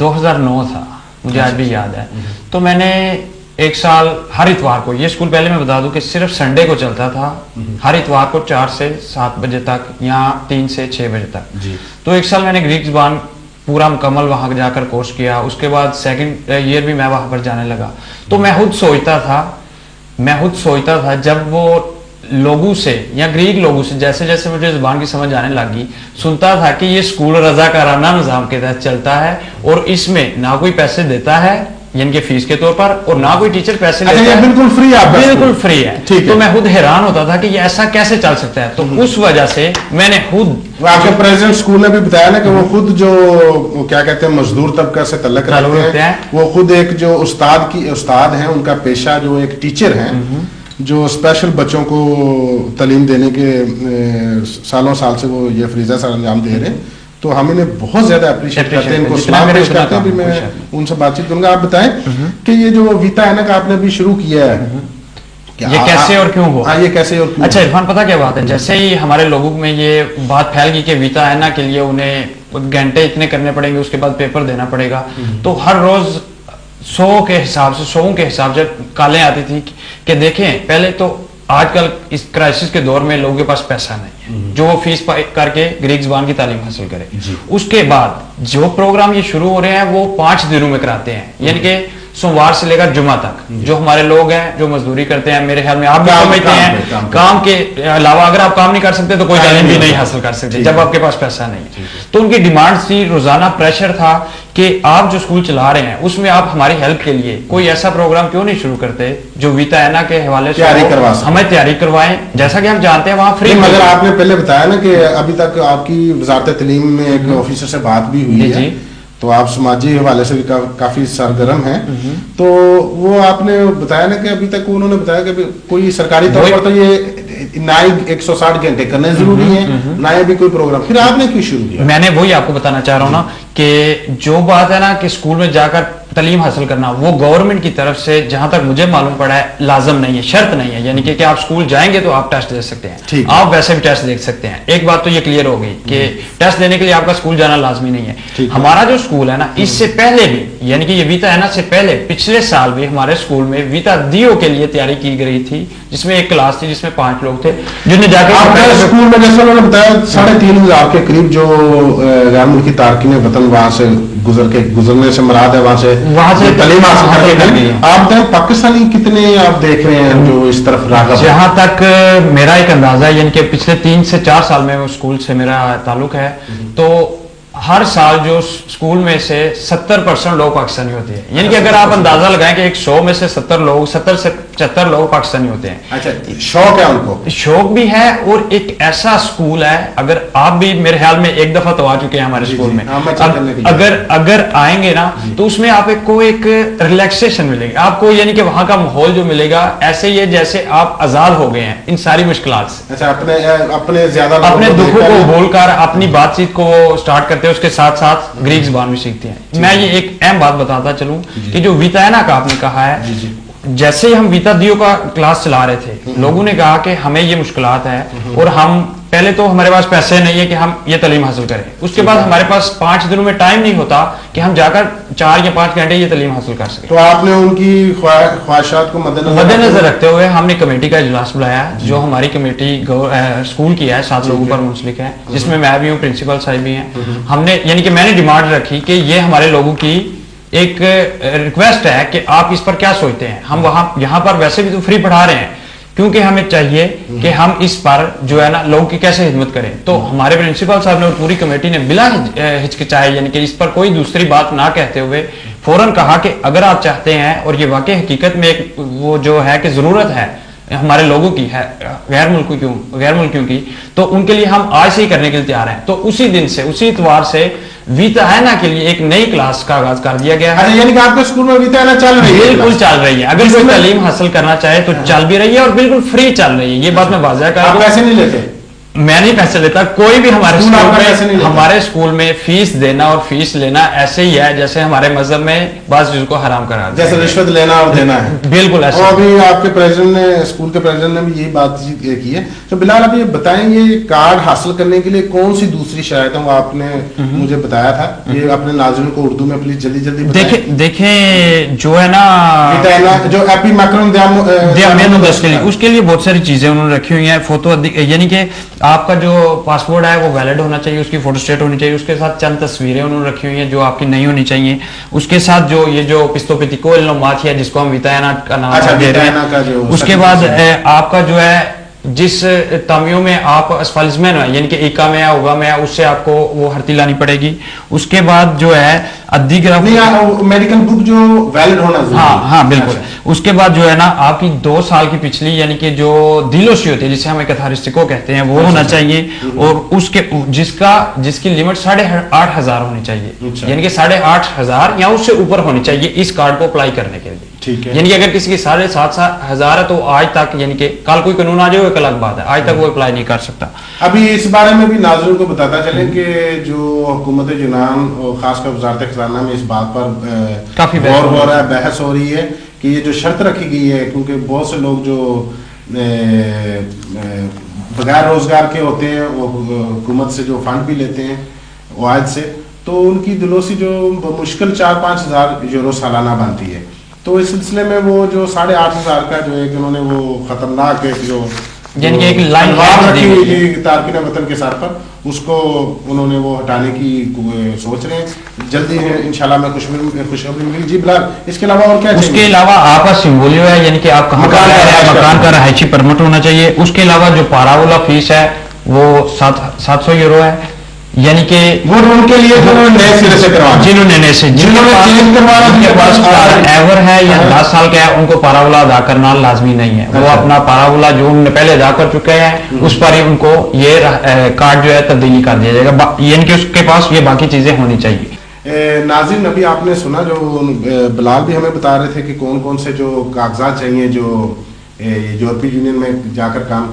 Speaker 7: 2009 تھا، مجھے آج بھی یاد ہے. تو میں نے ایک سال ہر اتوار کو، یہ اسکول پہلے میں بتا دوں کہ صرف سنڈے کو چلتا تھا، ہر اتوار کو 4 سے 7 بجے تک یا 3 سے 6 بجے تک. تو ایک سال میں نے گریک زبان پورا مکمل وہاں جا کر کورس کیا. اس کے بعد سیکنڈ ایئر بھی میں وہاں پر جانے لگا. تو میں خود سوچتا تھا جب وہ لوگوں سے یا گریک لوگوں سے جیسے جیسے مجھے زبان کی سمجھ آنے لگی، سنتا تھا کہ یہ اسکول رضاکارانہ نظام کے تحت چلتا ہے اور اس میں نہ کوئی پیسے دیتا ہے یعنی کہ فیس کے طور پر، اور نہ کوئی ٹیچر پیسے لیتا ہے.
Speaker 5: بالکل فری ہے،
Speaker 7: بالکل فری ہے. تو میں خود حیران ہوتا تھا کہ یہ ایسا کیسے چل سکتا ہے. تو اس وجہ سے میں نے خود،
Speaker 5: آپ کے پریزیڈنٹ اسکول نے بھی بتایا نا کہ وہ خود جو کیا کہتے ہیں مزدور طبقہ سے تعلق رکھتے ہیں، وہ خود ایک جو استاد ہیں، ان کا پیشہ جو ایک ٹیچر ہیں جو اسپیشل بچوں کو تعلیم دینے کے سالوں سال سے وہ یہ فریضہ سر انجام دے رہے ہیں. تو ہم انہیں بہت زیادہ اپریشیٹ کرتے ہیں, ان کو سلام پیش کرتے ہیں. ابھی میں ان سے بات چیت کروں گا. آپ بتائیں کہ یہ جو ویتا اینا کا آپ نے ابھی شروع کیا ہے,
Speaker 7: یہ کیسے اور کیوں ہوا؟
Speaker 5: یہ کیسے اور کیوں؟
Speaker 7: اچھا عرفان, پتہ کیا بات ہے, جیسے ہی ہمارے لوگوں میں یہ بات پھیل گئی کہ ویتا اینا کے لیے انہیں گھنٹے اتنے کرنے پڑیں گے, اس کے بعد پیپر دینا پڑے گا, تو ہر روز 100 کے حساب سے کالیں آتی تھی کہ دیکھیں پہلے تو آج کل اس کرائسس کے دور میں لوگوں کے پاس پیسہ نہیں ہے جو وہ فیس کر کے گریک زبان کی تعلیم حاصل کرے. اس کے بعد جو پروگرام یہ شروع ہو رہے ہیں وہ 5 دنوں میں کراتے ہیں, یعنی کہ سوموار سے لے کر جمعہ تک. جو ہمارے لوگ ہیں جو مزدوری کرتے ہیں, میرے خیال میں آپ بھی سمجھتے ہیں کام کے علاوہ اگر آپ کام نہیں کر سکتے تو کوئی تعلیم بھی نہیں حاصل کر سکتے جب آپ کے پاس پیسہ نہیں. تو ان کی ڈیمانڈ تھی, روزانہ پریشر تھا کہ آپ جو اسکول چلا رہے ہیں اس میں آپ ہماری ہیلپ کے لیے کوئی ایسا پروگرام کیوں نہیں شروع کرتے جو ویتا اینا کے حوالے سے ہمیں تیاری کروائیں. جیسا کہ ہم جانتے ہیں وہاں فری.
Speaker 5: مگر آپ نے پہلے بتایا نا کہ ابھی تک آپ کی وزارت تعلیم میں ایک آفیسر سے بات بھی ہوئی ہے, تو آپ سماجی حوالے سے بھی کافی سرگرم ہیں, تو وہ آپ نے بتایا نا کہ ابھی تک انہوں نے بتایا کہ کوئی سرکاری طور پر تو یہ نہ ہی 160 گھنٹے کرنے ضروری ہیں, نہ ہی بھی کوئی پروگرام. پھر آپ نے کیوں شروع کیا؟
Speaker 7: میں نے وہی آپ کو بتانا چاہ رہا ہوں نا کہ جو بات ہے نا کہ اسکول میں جا کر تعلیم حاصل کرنا وہ گورنمنٹ کی طرف سے جہاں تک مجھے معلوم پڑا ہے لازم نہیں ہے, شرط نہیں ہے. یعنی کہ آپ اسکول جائیں گے تو آپ ٹیسٹ دے سکتے ہیں, آپ ویسے بھی ٹیسٹ دے سکتے ہیں. ایک بات تو یہ کلیئر ہو گئی کہ ٹیسٹ دینے کے لیے آپ کا اسکول جانا لازمی نہیں ہے. ہمارا جو اسکول ہے نا اس سے پہلے بھی, یعنی کہ یہ ویتا اینا سے پہلے پچھلے سال بھی ہمارے اسکول میں ویتا دیو کے لیے تیاری کی گئی تھی, جس میں ایک کلاس تھی جس میں 5 لوگ تھے جن نے جا کے
Speaker 5: اسکول میں جیسے انہوں نے بتایا 3,500 کے قریب جو غیر ملکی تارکین وطن وہاں سے گزرنے سے مراد ہے وہاں سے تعلیم حاصل کرتے ہیں. آپ بتائیں پاکستانی کتنے آپ دیکھ رہے ہیں جو اس طرف راغب؟
Speaker 7: جہاں تک میرا ایک اندازہ ہے, یعنی کہ پچھلے 3 سے 4 سال میں اسکول سے میرا تعلق ہے, تو ہر سال جو اسکول میں سے 70% لوگ پاکستانی ہوتے ہیں. یعنی کہ اگر آپ اندازہ لگائیں کہ 100 میں سے 70 سے 75 لوگ پاکستانی ہوتے ہیں.
Speaker 5: اچھا, شوق ہے ان کو؟
Speaker 7: شوق بھی ہے, اور ایک ایسا اسکول ہے, اگر آپ بھی میرے خیال میں ایک دفعہ تو آ چکے ہیں ہمارے اسکول میں, اگر آئیں گے نا تو اس میں آپ کو ایک ریلیکسیشن ملے گی آپ کو, یعنی کہ وہاں کا ماحول جو ملے گا ایسے ہی ہے جیسے آپ آزاد ہو گئے ہیں ان ساری مشکلات سے.
Speaker 5: اچھا, اپنے
Speaker 7: دکھوں کو بول کر اپنی بات چیت کو اسٹارٹ کرتے ہیں, اس کے ساتھ ساتھ گریک زبان بھی سیکھتے ہیں. میں یہ ایک اہم بات بتاتا چلوں کہ جو ویتا اینا کا آپ نے کہا ہے, جیسے ہی ہم ویتا دیو کا کلاس چلا رہے تھے لوگوں نے کہا کہ ہمیں یہ مشکلات ہے, اور ہم پہلے تو ہمارے پاس پیسے نہیں ہے کہ ہم یہ تعلیم حاصل کریں, اس کے بعد ہمارے پاس 5 دنوں میں ٹائم نہیں ہوتا کہ ہم جا کر 4 یا 5 گھنٹے یہ تعلیم حاصل کر سکیں.
Speaker 5: تو آپ نے ان کی خواہشات کو مد
Speaker 7: نظر رکھتے ہوئے ہم نے کمیٹی کا اجلاس بلایا, جو ہماری کمیٹی اسکول کی ہے, 7 لوگوں پر منسلک ہے, جس میں بھی ہوں, پرنسپل صاحب بھی ہیں. ہم نے, یعنی کہ میں نے ڈیمانڈ رکھی کہ یہ ہمارے لوگوں کی ایک ریکویسٹ ہے کہ آپ اس پر کیا سوچتے ہیں. ہم یہاں پر ویسے بھی تو فری پڑھا رہے ہیں, کیونکہ ہمیں چاہیے کہ ہم اس پر جو ہے نا لوگوں کی کیسے خدمت کریں. تو ہمارے پرنسپل صاحب نے اور پوری کمیٹی نے بلا ہچکچائے, یعنی کہ اس پر کوئی دوسری بات نہ کہتے ہوئے فوراً کہا کہ اگر آپ چاہتے ہیں اور یہ واقعی حقیقت میں ایک وہ جو ہے کہ ضرورت ہے ہمارے لوگوں کی ہے غیر ملکیوں کی, تو ان کے لیے ہم آج سے ہی کرنے کے لیے تیار ہیں. تو اسی دن سے, اسی اتوار سے ویتا اینا کے لیے ایک نئی کلاس کا آغاز کر دیا گیا ہے.
Speaker 5: یعنی کہ آپ کے اسکول میں ویتا اینا چل رہی ہے؟
Speaker 7: بالکل چل رہی ہے. اگر کوئی تعلیم حاصل کرنا چاہے تو چل بھی رہی ہے, اور بالکل فری چل رہی ہے. یہ بات میں واضح کر رہا ہوں.
Speaker 5: پیسے نہیں لیتے؟
Speaker 7: میں نہیں پیسے لیتا, کوئی بھی ہمارے اسکول میں فیس دینا اور فیس لینا ایسے ہی ہے جیسے ہمارے مذہب میں بعض چیزوں کو حرام کرا دیا,
Speaker 5: جیسے رشوت لینا اور دینا ہے.
Speaker 7: بالکل ایسے.
Speaker 5: اور ابھی آپ کے پریزیڈنٹ نے, اسکول کے پریزیڈنٹ نے بھی یہی بات کی ہے. تو بلال آپ یہ بتائیں, یہ کارڈ حاصل کرنے کے لیے کون سی دوسری شرائط ہے وہ آپ نے مجھے بتایا تھا, یہ اپنے ناظرین کو اردو میں پلیز جلدی بتائیں.
Speaker 7: دیکھیں جو ہے نا
Speaker 5: جو ایپی میکرون
Speaker 7: اس کے لیے بہت ساری چیزیں انہوں نے رکھی ہوئی ہیں. فوٹو, یعنی کہ آپ کا جو پاسپورٹ ہے وہ ویلڈ ہونا چاہیے, اس کی فوٹو اسٹیٹ ہونی چاہیے, اس کے ساتھ چند تصویریں انہوں نے رکھی ہوئی ہیں جو آپ کی نہیں ہونی چاہیے. اس کے ساتھ جو یہ جو پستو پتیکو علومات ہے جس کو ہم ویتا اینا کا نام دے رہے ہیں, اس کے بعد آپ کا جو ہے جس تعمیوں میں آپ اسفالزمین ہے, یعنی کہ ایکا میں ہے, اوگا میں ہے, اس سے آپ کو وہ ہرتی لانی پڑے گی. اس کے بعد جو ہے
Speaker 5: میڈیکل بک جو ویلڈ ہونا ضروری ہے.
Speaker 7: ہاں بالکل. اس کے بعد جو ہے نا آپ کی 2 سال کی پچھلی, یعنی کہ جو دیلوسی ہوتی ہے جسے ہم کیتھارسٹکو کہتے ہیں, وہ ہونا چاہیے, اور اس کے جس کی لیمٹ 8,500 ہونی چاہیے, یعنی کہ 8,500 یا اس سے اوپر ہونی چاہیے اس کارڈ کو اپلائی کرنے کے لیے. یعنی کہ اگر کسی کی 7,500 ہے تو آج تک یعنی کہ کل کوئی قانون آ جائے وہ ایک الگ بات ہے, آج تک وہ اپلائی نہیں کر سکتا.
Speaker 5: ابھی اس بارے میں بھی ناظرین کو بتاتا چلیں کہ جو حکومت یونان اور خاص کر وزارت خزانہ میں اس بات پر
Speaker 7: کافی
Speaker 5: غور ہو رہا ہے, بحث ہو رہی ہے کہ یہ جو شرط رکھی گئی ہے, کیونکہ بہت سے لوگ جو بغیر روزگار کے ہوتے ہیں وہ حکومت سے جو فنڈ بھی لیتے ہیں عوائد سے, تو ان کی دلوسی جو مشکل 4-5 ہزار یورو سالانہ بنتی ہے. تو اس سلسلے میں وہ جو 8,500 کا جو ایک انہوں نے وہ خطرناک ایک جو
Speaker 7: یعنی کہ ایک لائن
Speaker 5: رکھی ہوئی تھی تارکین وطن کے سر پر, اس کو انہوں نے وہ ہٹانے کی سوچ رہے ہیں. جلدی انشاءاللہ میں خوشخبری ملی. جی بلال, اس کے علاوہ اور کیا چاہیے؟
Speaker 7: اس کے علاوہ آپ کا سمبولیو ہے, یعنی کہ آپ کہاں کا مکان کا رہائشی پرمٹ ہونا چاہیے. اس کے علاوہ جو پاراولا فیس ہے وہ 700 یورو ہے, یعنی کہ
Speaker 5: وہ ان کے لیے جنہوں نے نئے سرے سے کروانا,
Speaker 7: جنہوں نے چینج کروانا, جن کے پاس ایور ہے یا 10 سال کا ہے, ان کو پاراولا ادا کرنا لازمی نہیں ہے. وہ اپنا پاراولا جو انہوں نے پہلے ادا کر چکے ہیں اس پر ہی ان کو یہ کارڈ جو ہے تبدیلی کر دیا جائے گا, یعنی کہ اس کے پاس یہ باقی چیزیں ہونی چاہیے.
Speaker 5: ناظرین, ابھی آپ نے سنا جو بلال بھی ہمیں بتا رہے تھے کہ کون کون سے جو کاغذات چاہیے جو یورپی یونین میں جا کر کام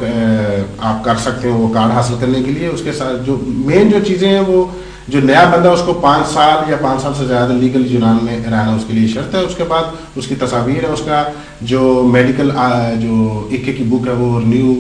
Speaker 5: آپ کر سکتے ہیں وہ کارڈ حاصل کرنے کے لیے. اس کے ساتھ جو مین جو چیزیں ہیں وہ جو نیا بندہ اس کو 5 سال یا 5 سال سے زیادہ لیگل یونان میں رہنا اس کے لیے شرط ہے. اس کے بعد اس کی تصاویر ہے, اس کا جو میڈیکل جو اکے کی بک ہے وہ نیو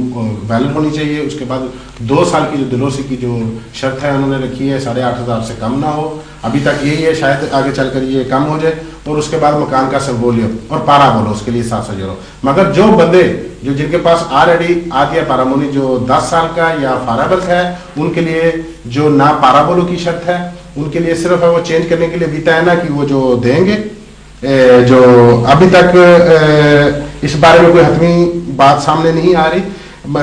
Speaker 5: ویلڈ ہونی چاہیے. اس کے بعد 2 سال کی جو دلوسی کی جو شرط ہے انہوں نے رکھی ہے 8,500 سے کم نہ ہو. ابھی تک یہی ہے, شاید آگے چل کر یہ کم ہو جائے. اور اس کے بعد مکان کا سمبولیو اور پارا بولو, اس کے لیے 700 یورو. مگر جو بندے جو جن کے پاس آلریڈی آدیا پارامونی جو 10 سال کا یا فارابرس ہے, ان کے لیے جو نہ پارا بولو کی شرط ہے, ان کے لیے صرف ہے وہ چینج کرنے کے لیے ویتا ہے نا کہ وہ جو دیں گے. جو ابھی تک اس بارے میں کوئی حتمی بات سامنے نہیں آ رہی.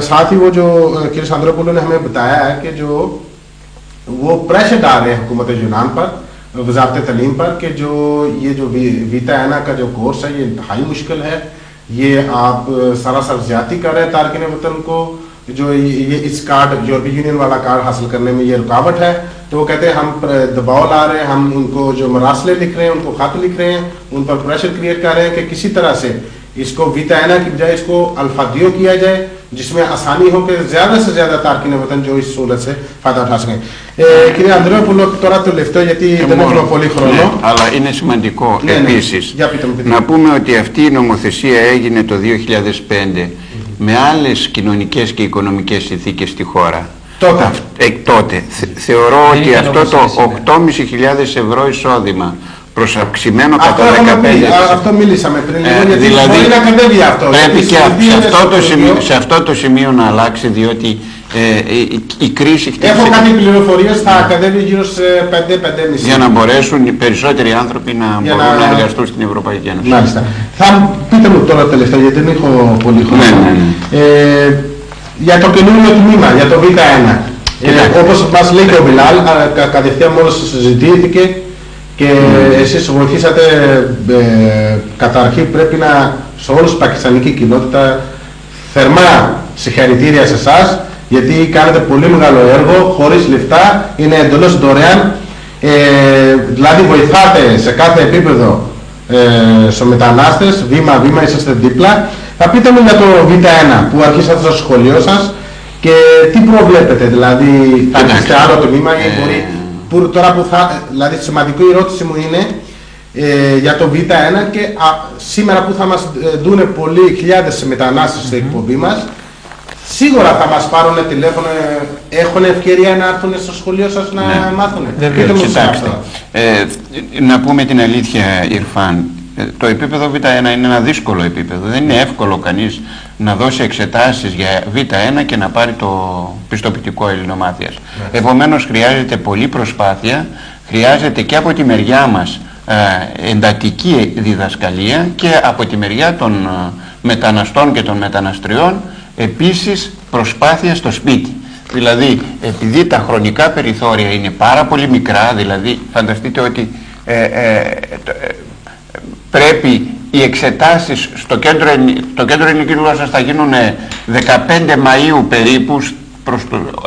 Speaker 5: ساتھ ہی وہ جو کرساندرو پولو نے ہمیں بتایا ہے کہ جو وہ پریشر ڈال رہے ہیں حکومت یونان پر, وزارت تعلیم پر, کہ جو یہ جو ویتا اینا کا جو کورس ہے یہ انتہائی مشکل ہے, یہ آپ سراسر زیادتی کر رہے ہیں تارکین وطن کو, جو یہ اس کارڈ یورپی یونین والا کارڈ حاصل کرنے میں یہ رکاوٹ ہے. تو وہ کہتے ہیں ہم دباؤ لا رہے ہیں, ہم ان کو جو مراسلے لکھ رہے ہیں, ان کو خط لکھ رہے ہیں, ان پر پریشر کریٹ کر رہے ہیں کہ کسی طرح سے اس کو ویتا اینا کی بجائے اس کو الفادیو کیا جائے, جس میں آسانی ہو کہ زیادہ سے زیادہ تارکین وطن جو اس سہولت σε فائدہ اٹھا σακیں. Κύριε Ανδρέοπουλο, τώρα το λεπτό γιατί δεν έχουμε πολύ χρόνο.
Speaker 6: Αλλά είναι σημαντικό επίσης να πούμε ότι αυτή η νομοθεσία έγινε το 2005 με άλλες κοινωνικές και οικονομικές συνθήκες στη χώρα. Τότε. Θεωρώ ότι αυτό το 8.500 ευρώ εισόδημα προσαυξημένο κατά 15%.
Speaker 5: Αυτό μίλησαμε πριν λίγο, γιατί μπορεί να κατέβει αυτό.
Speaker 6: Πρέπει και σε αυτό το σημείο να αλλάξει, διότι η κρίση χτύπησε.
Speaker 5: Έχω κάνει πληροφορίες, θα κατέβει γύρω σε 5-5,5.
Speaker 6: Για να μπορέσουν οι περισσότεροι άνθρωποι να μπορούν να εργαστούν στην Ευρωπαϊκή Ένωση.
Speaker 5: Μάλιστα. Θα πείτε μου τώρα τελευταία, γιατί δεν έχω πολύ χρόνο. Για το καινούριο τμήμα, για το Β1. Όπως μας λέει και ο Μπιλάλ, κατευθείαν μόλις συζητήθηκε και εσείς βοηθήσατε, καταρχήν πρέπει να, σε όλους την πακιστανική κοινότητα, θερμά συγχαρητήρια σε εσάς, γιατί κάνετε πολύ μεγάλο έργο, χωρίς λεφτά, είναι εντελώς δωρεάν, δηλαδή βοηθάτε σε κάθε επίπεδο στους μετανάστες, βήμα-βήμα είσαστε δίπλα. Θα πείτε μου για το Β1 που αρχίσατε στο σχολείο σας και τι προβλέπετε, δηλαδή θα είστε άλλο τμήμα ή μπορεί, τώρα που θα, δηλαδή σημαντική ερώτηση μου είναι για το Β1 και σήμερα που θα μας δούνε πολλοί χιλιάδες μετανάστες στην εκπομπή μας, σίγουρα θα μας πάρουν τηλέφωνο, έχουν ευκαιρία να έρθουν στο σχολείο σας να μάθουν.
Speaker 6: Κοιτάξτε, να πούμε την αλήθεια, Ιρφάν, το επίπεδο Β1 είναι ένα δύσκολο επίπεδο. Δεν είναι εύκολο κανείς να δώσει εξετάσεις για Β1 και να πάρει το πιστοποιητικό ελληνομάθειας. Επομένως χρειάζεται πολλή προσπάθεια, χρειάζεται και από τη μεριά μας εντατική διδασκαλία και από τη μεριά των μεταναστών και των μεταναστριών επίσης προσπάθεια στο σπίτι. Δηλαδή, επειδή τα χρονικά περιθώρια είναι πάρα πολύ μικρά, δηλαδή φανταστείτε ότι πρέπει οι εξετάσεις στο κέντρο ελληνικής γλώσσας θα γίνουν 15 Μαΐου περίπου,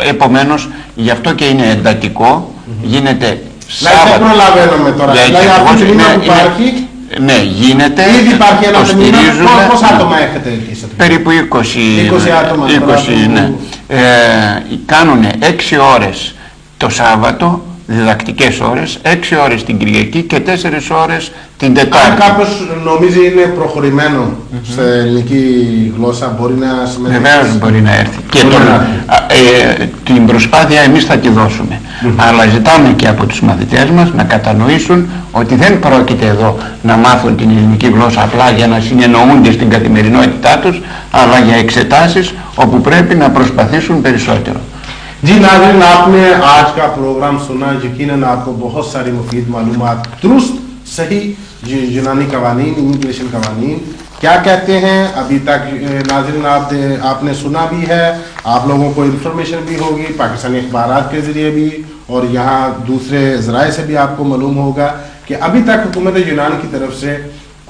Speaker 6: επομένως γι' αυτό και είναι εντατικό, γίνεται Σάββατο.
Speaker 5: Δεν προλαβαίνουμε τώρα, δηλαδή αυτό το τμήμα που υπάρχει
Speaker 6: Ναι, γίνεται.
Speaker 5: Ήδη υπάρχει ένα τμήμα. Πόσα άτομα έχετε εκεί στο τμήμα?
Speaker 6: Περίπου 20
Speaker 5: άτομα.
Speaker 6: 20, ναι. Κάνουν 6 ώρες το Σάββατο, διδακτικές ώρες, 6 ώρες την Κυριακή και 4 ώρες την Τετάρτη.
Speaker 5: Αν κάποιος νομίζει είναι προχωρημένο σε ελληνική γλώσσα, μπορεί να συμμετέχει.
Speaker 6: Βεβαίως μπορεί να έρθει. Και την προσπάθεια εμείς θα τη δώσουμε. Αλλά ζητάμε και από τους μαθητές μας να κατανοήσουν ότι δεν πρόκειται εδώ να μάθουν την ελληνική γλώσσα απλά για να συνεννοούνται στην καθημερινότητά τους, αλλά για εξετάσεις όπου πρέπει να προσπαθήσουν περισσότερο.
Speaker 5: جی ناظرین، آپ نے آج کا پروگرام سنا، یقیناً آپ کو بہت ساری مفید معلومات، درست صحیح یونانی قوانین، انگلیشن قوانین کیا کہتے ہیں ابھی تک ناظرین آپ نے سنا بھی ہے، آپ لوگوں کو انفارمیشن بھی ہوگی پاکستانی اخبارات کے ذریعے بھی، اور یہاں دوسرے ذرائع سے بھی آپ کو معلوم ہوگا کہ ابھی تک حکومت یونان کی طرف سے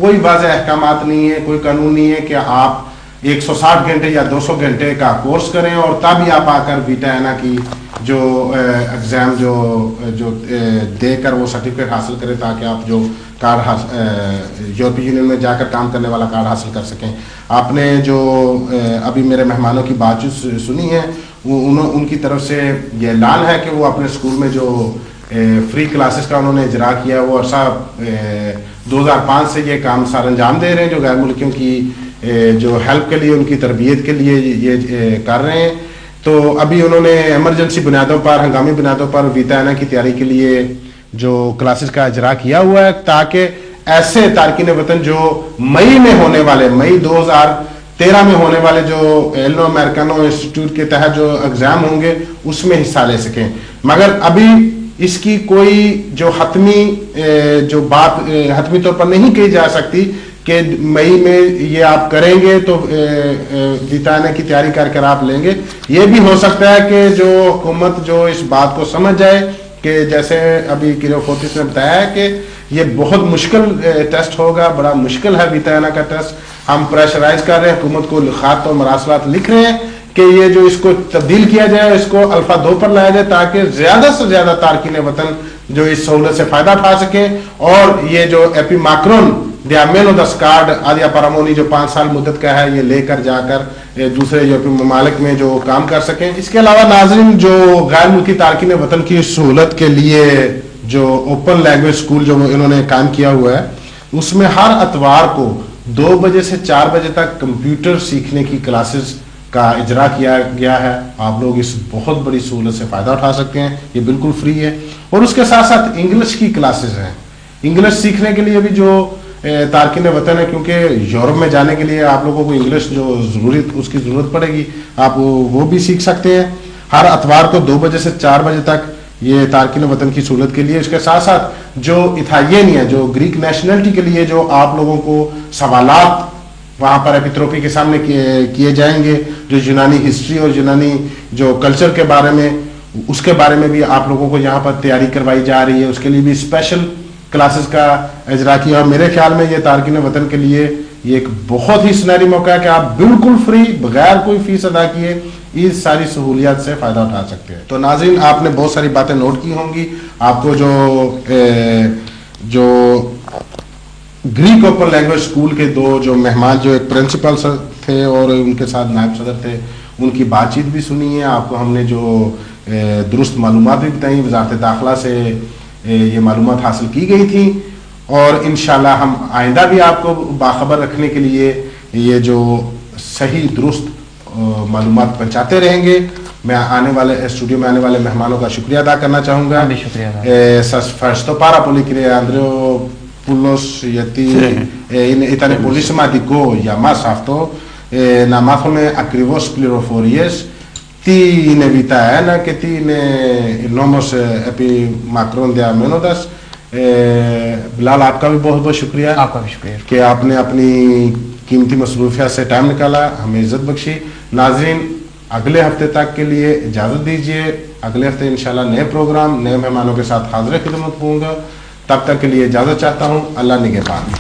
Speaker 5: کوئی واضح احکامات نہیں ہے، کوئی قانون نہیں ہے کہ آپ 160 گھنٹے یا 200 گھنٹے کا کورس کریں اور تب ہی آپ آ کر ویٹا اینا کی جو ایگزام جو دے کر وہ سرٹیفکیٹ حاصل کریں تاکہ آپ جو کارڈ یورپی یونین میں جا کر کام کرنے والا کارڈ حاصل کر سکیں. آپ نے جو ابھی میرے مہمانوں کی بات چیت سنی ہے، ان کی طرف سے یہ اعلان ہے کہ وہ اپنے اسکول میں جو فری کلاسز کا انہوں نے اجرا کیا وہ عرصہ 2005 سے یہ کام سار انجام دے رہے ہیں، جو غیر ملکیوں کی جو ہیلپ کے لیے، ان کی تربیت کے لیے یہ کر رہے ہیں. تو ابھی انہوں نے ایمرجنسی بنیادوں پر، ہنگامی بنیادوں پر ویتا اینا کی تیاری کے لیے جو کلاسز کا اجرا کیا ہوا ہے، تاکہ ایسے تارکین وطن جو مئی میں ہونے والے، مئی 2013 میں ہونے والے جو ایلنو امریکانو انسٹیٹیوٹ کے تحت جو ایگزام ہوں گے اس میں حصہ لے سکیں. مگر ابھی اس کی کوئی جو جو بات حتمی طور پر نہیں کہی جا سکتی کہ مئی میں یہ آپ کریں گے تو ویتانے کی تیاری کر کر آپ لیں گے. یہ بھی ہو سکتا ہے کہ جو حکومت جو اس بات کو سمجھ جائے کہ جیسے ابھی کیرو فورتیس نے بتایا ہے کہ یہ بہت مشکل ٹیسٹ ہوگا، بڑا مشکل ہے ویتانا کا ٹیسٹ. ہم پریشرائز کر رہے ہیں، حکومت کو خط اور مراسلات لکھ رہے ہیں کہ یہ جو اس کو تبدیل کیا جائے، اس کو الفا 2 پر لایا جائے تاکہ زیادہ سے زیادہ تارکین وطن جو اس سہولت سے فائدہ اٹھا سکیں. اور یہ جو ایپی ماکرون دیامینو دس کارڈ آدیا پارامونی جو 5 سال مدت کا ہے، یہ لے کر جا کر دوسرے یورپی ممالک میں جو کام کر سکیں. اس کے علاوہ ناظرین، جو غیر ملکی تارکین وطن کی سہولت کے لیے جو اوپن لینگویج اسکول جو انہوں نے کام کیا ہوا ہے، اس میں ہر اتوار کو 2 بجے سے 4 بجے تک کمپیوٹر سیکھنے کی کلاسز کا اجرا کیا گیا ہے. آپ لوگ اس بہت بڑی سہولت سے فائدہ اٹھا سکتے ہیں، یہ بالکل فری ہے. اور اس کے ساتھ ساتھ انگلش کی کلاسز ہیں. انگلش سیکھنے کے لیے بھی جو تارکین وطن ہے، کیونکہ یورپ میں جانے کے لیے آپ لوگوں کو انگلش جو اس کی ضرورت پڑے گی، آپ وہ بھی سیکھ سکتے ہیں. ہر اتوار کو 2 بجے سے 4 بجے تک یہ تارکین وطن کی سہولت کے لیے. اس کے ساتھ ساتھ جو ایتھائین ہے، جو گریک نیشنلٹی کے لیے جو آپ لوگوں کو سوالات وہاں پر ایپیتروپی کے سامنے کیے جائیں گے، جو یونانی ہسٹری اور یونانی جو کلچر کے بارے میں، اس کے بارے میں بھی آپ لوگوں کو یہاں پر تیاری کروائی جا رہی ہے. اس کے لیے بھی اسپیشل کلاسز کا اجرا کیا. اور میرے خیال میں یہ تارکین وطن کے لیے یہ ایک بہت ہی سنہری موقع ہے کہ آپ بالکل فری، بغیر کوئی فیس ادا کیے اس ساری سہولیات سے فائدہ اٹھا سکتے ہیں. تو ناظرین، آپ نے بہت ساری باتیں نوٹ کی ہوں گی. آپ کو جو گریک اوپن لینگویج اسکول کے 2 جو مہمان، جو ایک پرنسپل تھے اور ان کے ساتھ نائب صدر تھے، ان کی بات چیت بھی سنی ہے. آپ کو ہم نے جو درست معلومات بھی بتائیں، وزارت داخلہ سے یہ معلومات حاصل کی گئی تھی. اور انشاءاللہ ہم آئندہ بھی آپ کو باخبر رکھنے کے لیے یہ جو صحیح درست معلومات پہنچاتے رہیں گے. میں اسٹوڈیو میں آنے والے مہمانوں کا شکریہ ادا کرنا چاہوں گا. فرسٹو پارا پولیکرے آندریو پولوس ήταν πολύ σημαντικό για μας αυτό να μάθουμε ακριβώς πληροφορίες τι είναι Β1 και τι είναι νόμος επί μακρόν διαμένοντας. بلال، آپ کا بھی بہت بہت شکریہ.
Speaker 7: آپ کا بھی شکریہ
Speaker 5: کہ آپ نے اپنی قیمتی مصروفیات سے ٹائم نکالا، ہمیں عزت بخشی. ناظرین، اگلے ہفتے تک کے لیے اجازت دیجیے. اگلے ہفتے انشاءاللہ نئے پروگرام، نئے مہمانوں کے ساتھ حاضر خدمت ہوں گا. تب تک کے لیے اجازت چاہتا ہوں. اللہ نگہبان.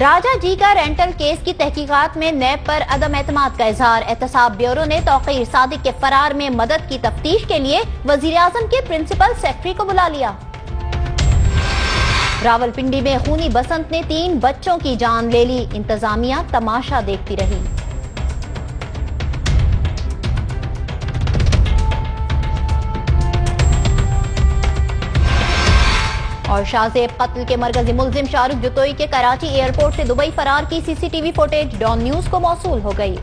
Speaker 8: راجہ جی کا رینٹل کیس کی تحقیقات میں نیب پر عدم اعتماد کا اظہار. احتساب بیورو نے توقیر صادق کے فرار میں مدد کی تفتیش کے لیے وزیر اعظم کے پرنسپل سیکرٹری کو بلا لیا. راولپنڈی میں خونی بسنت نے 3 بچوں کی جان لے لی. انتظامیہ تماشا دیکھتی رہی. اور شاہزیب قتل کے مرکزی ملزم شاہ رخ جتوئی کے کراچی ایئرپورٹ سے دبئی فرار کی CCTV فوٹیج ڈان نیوز کو موصول ہو گئی.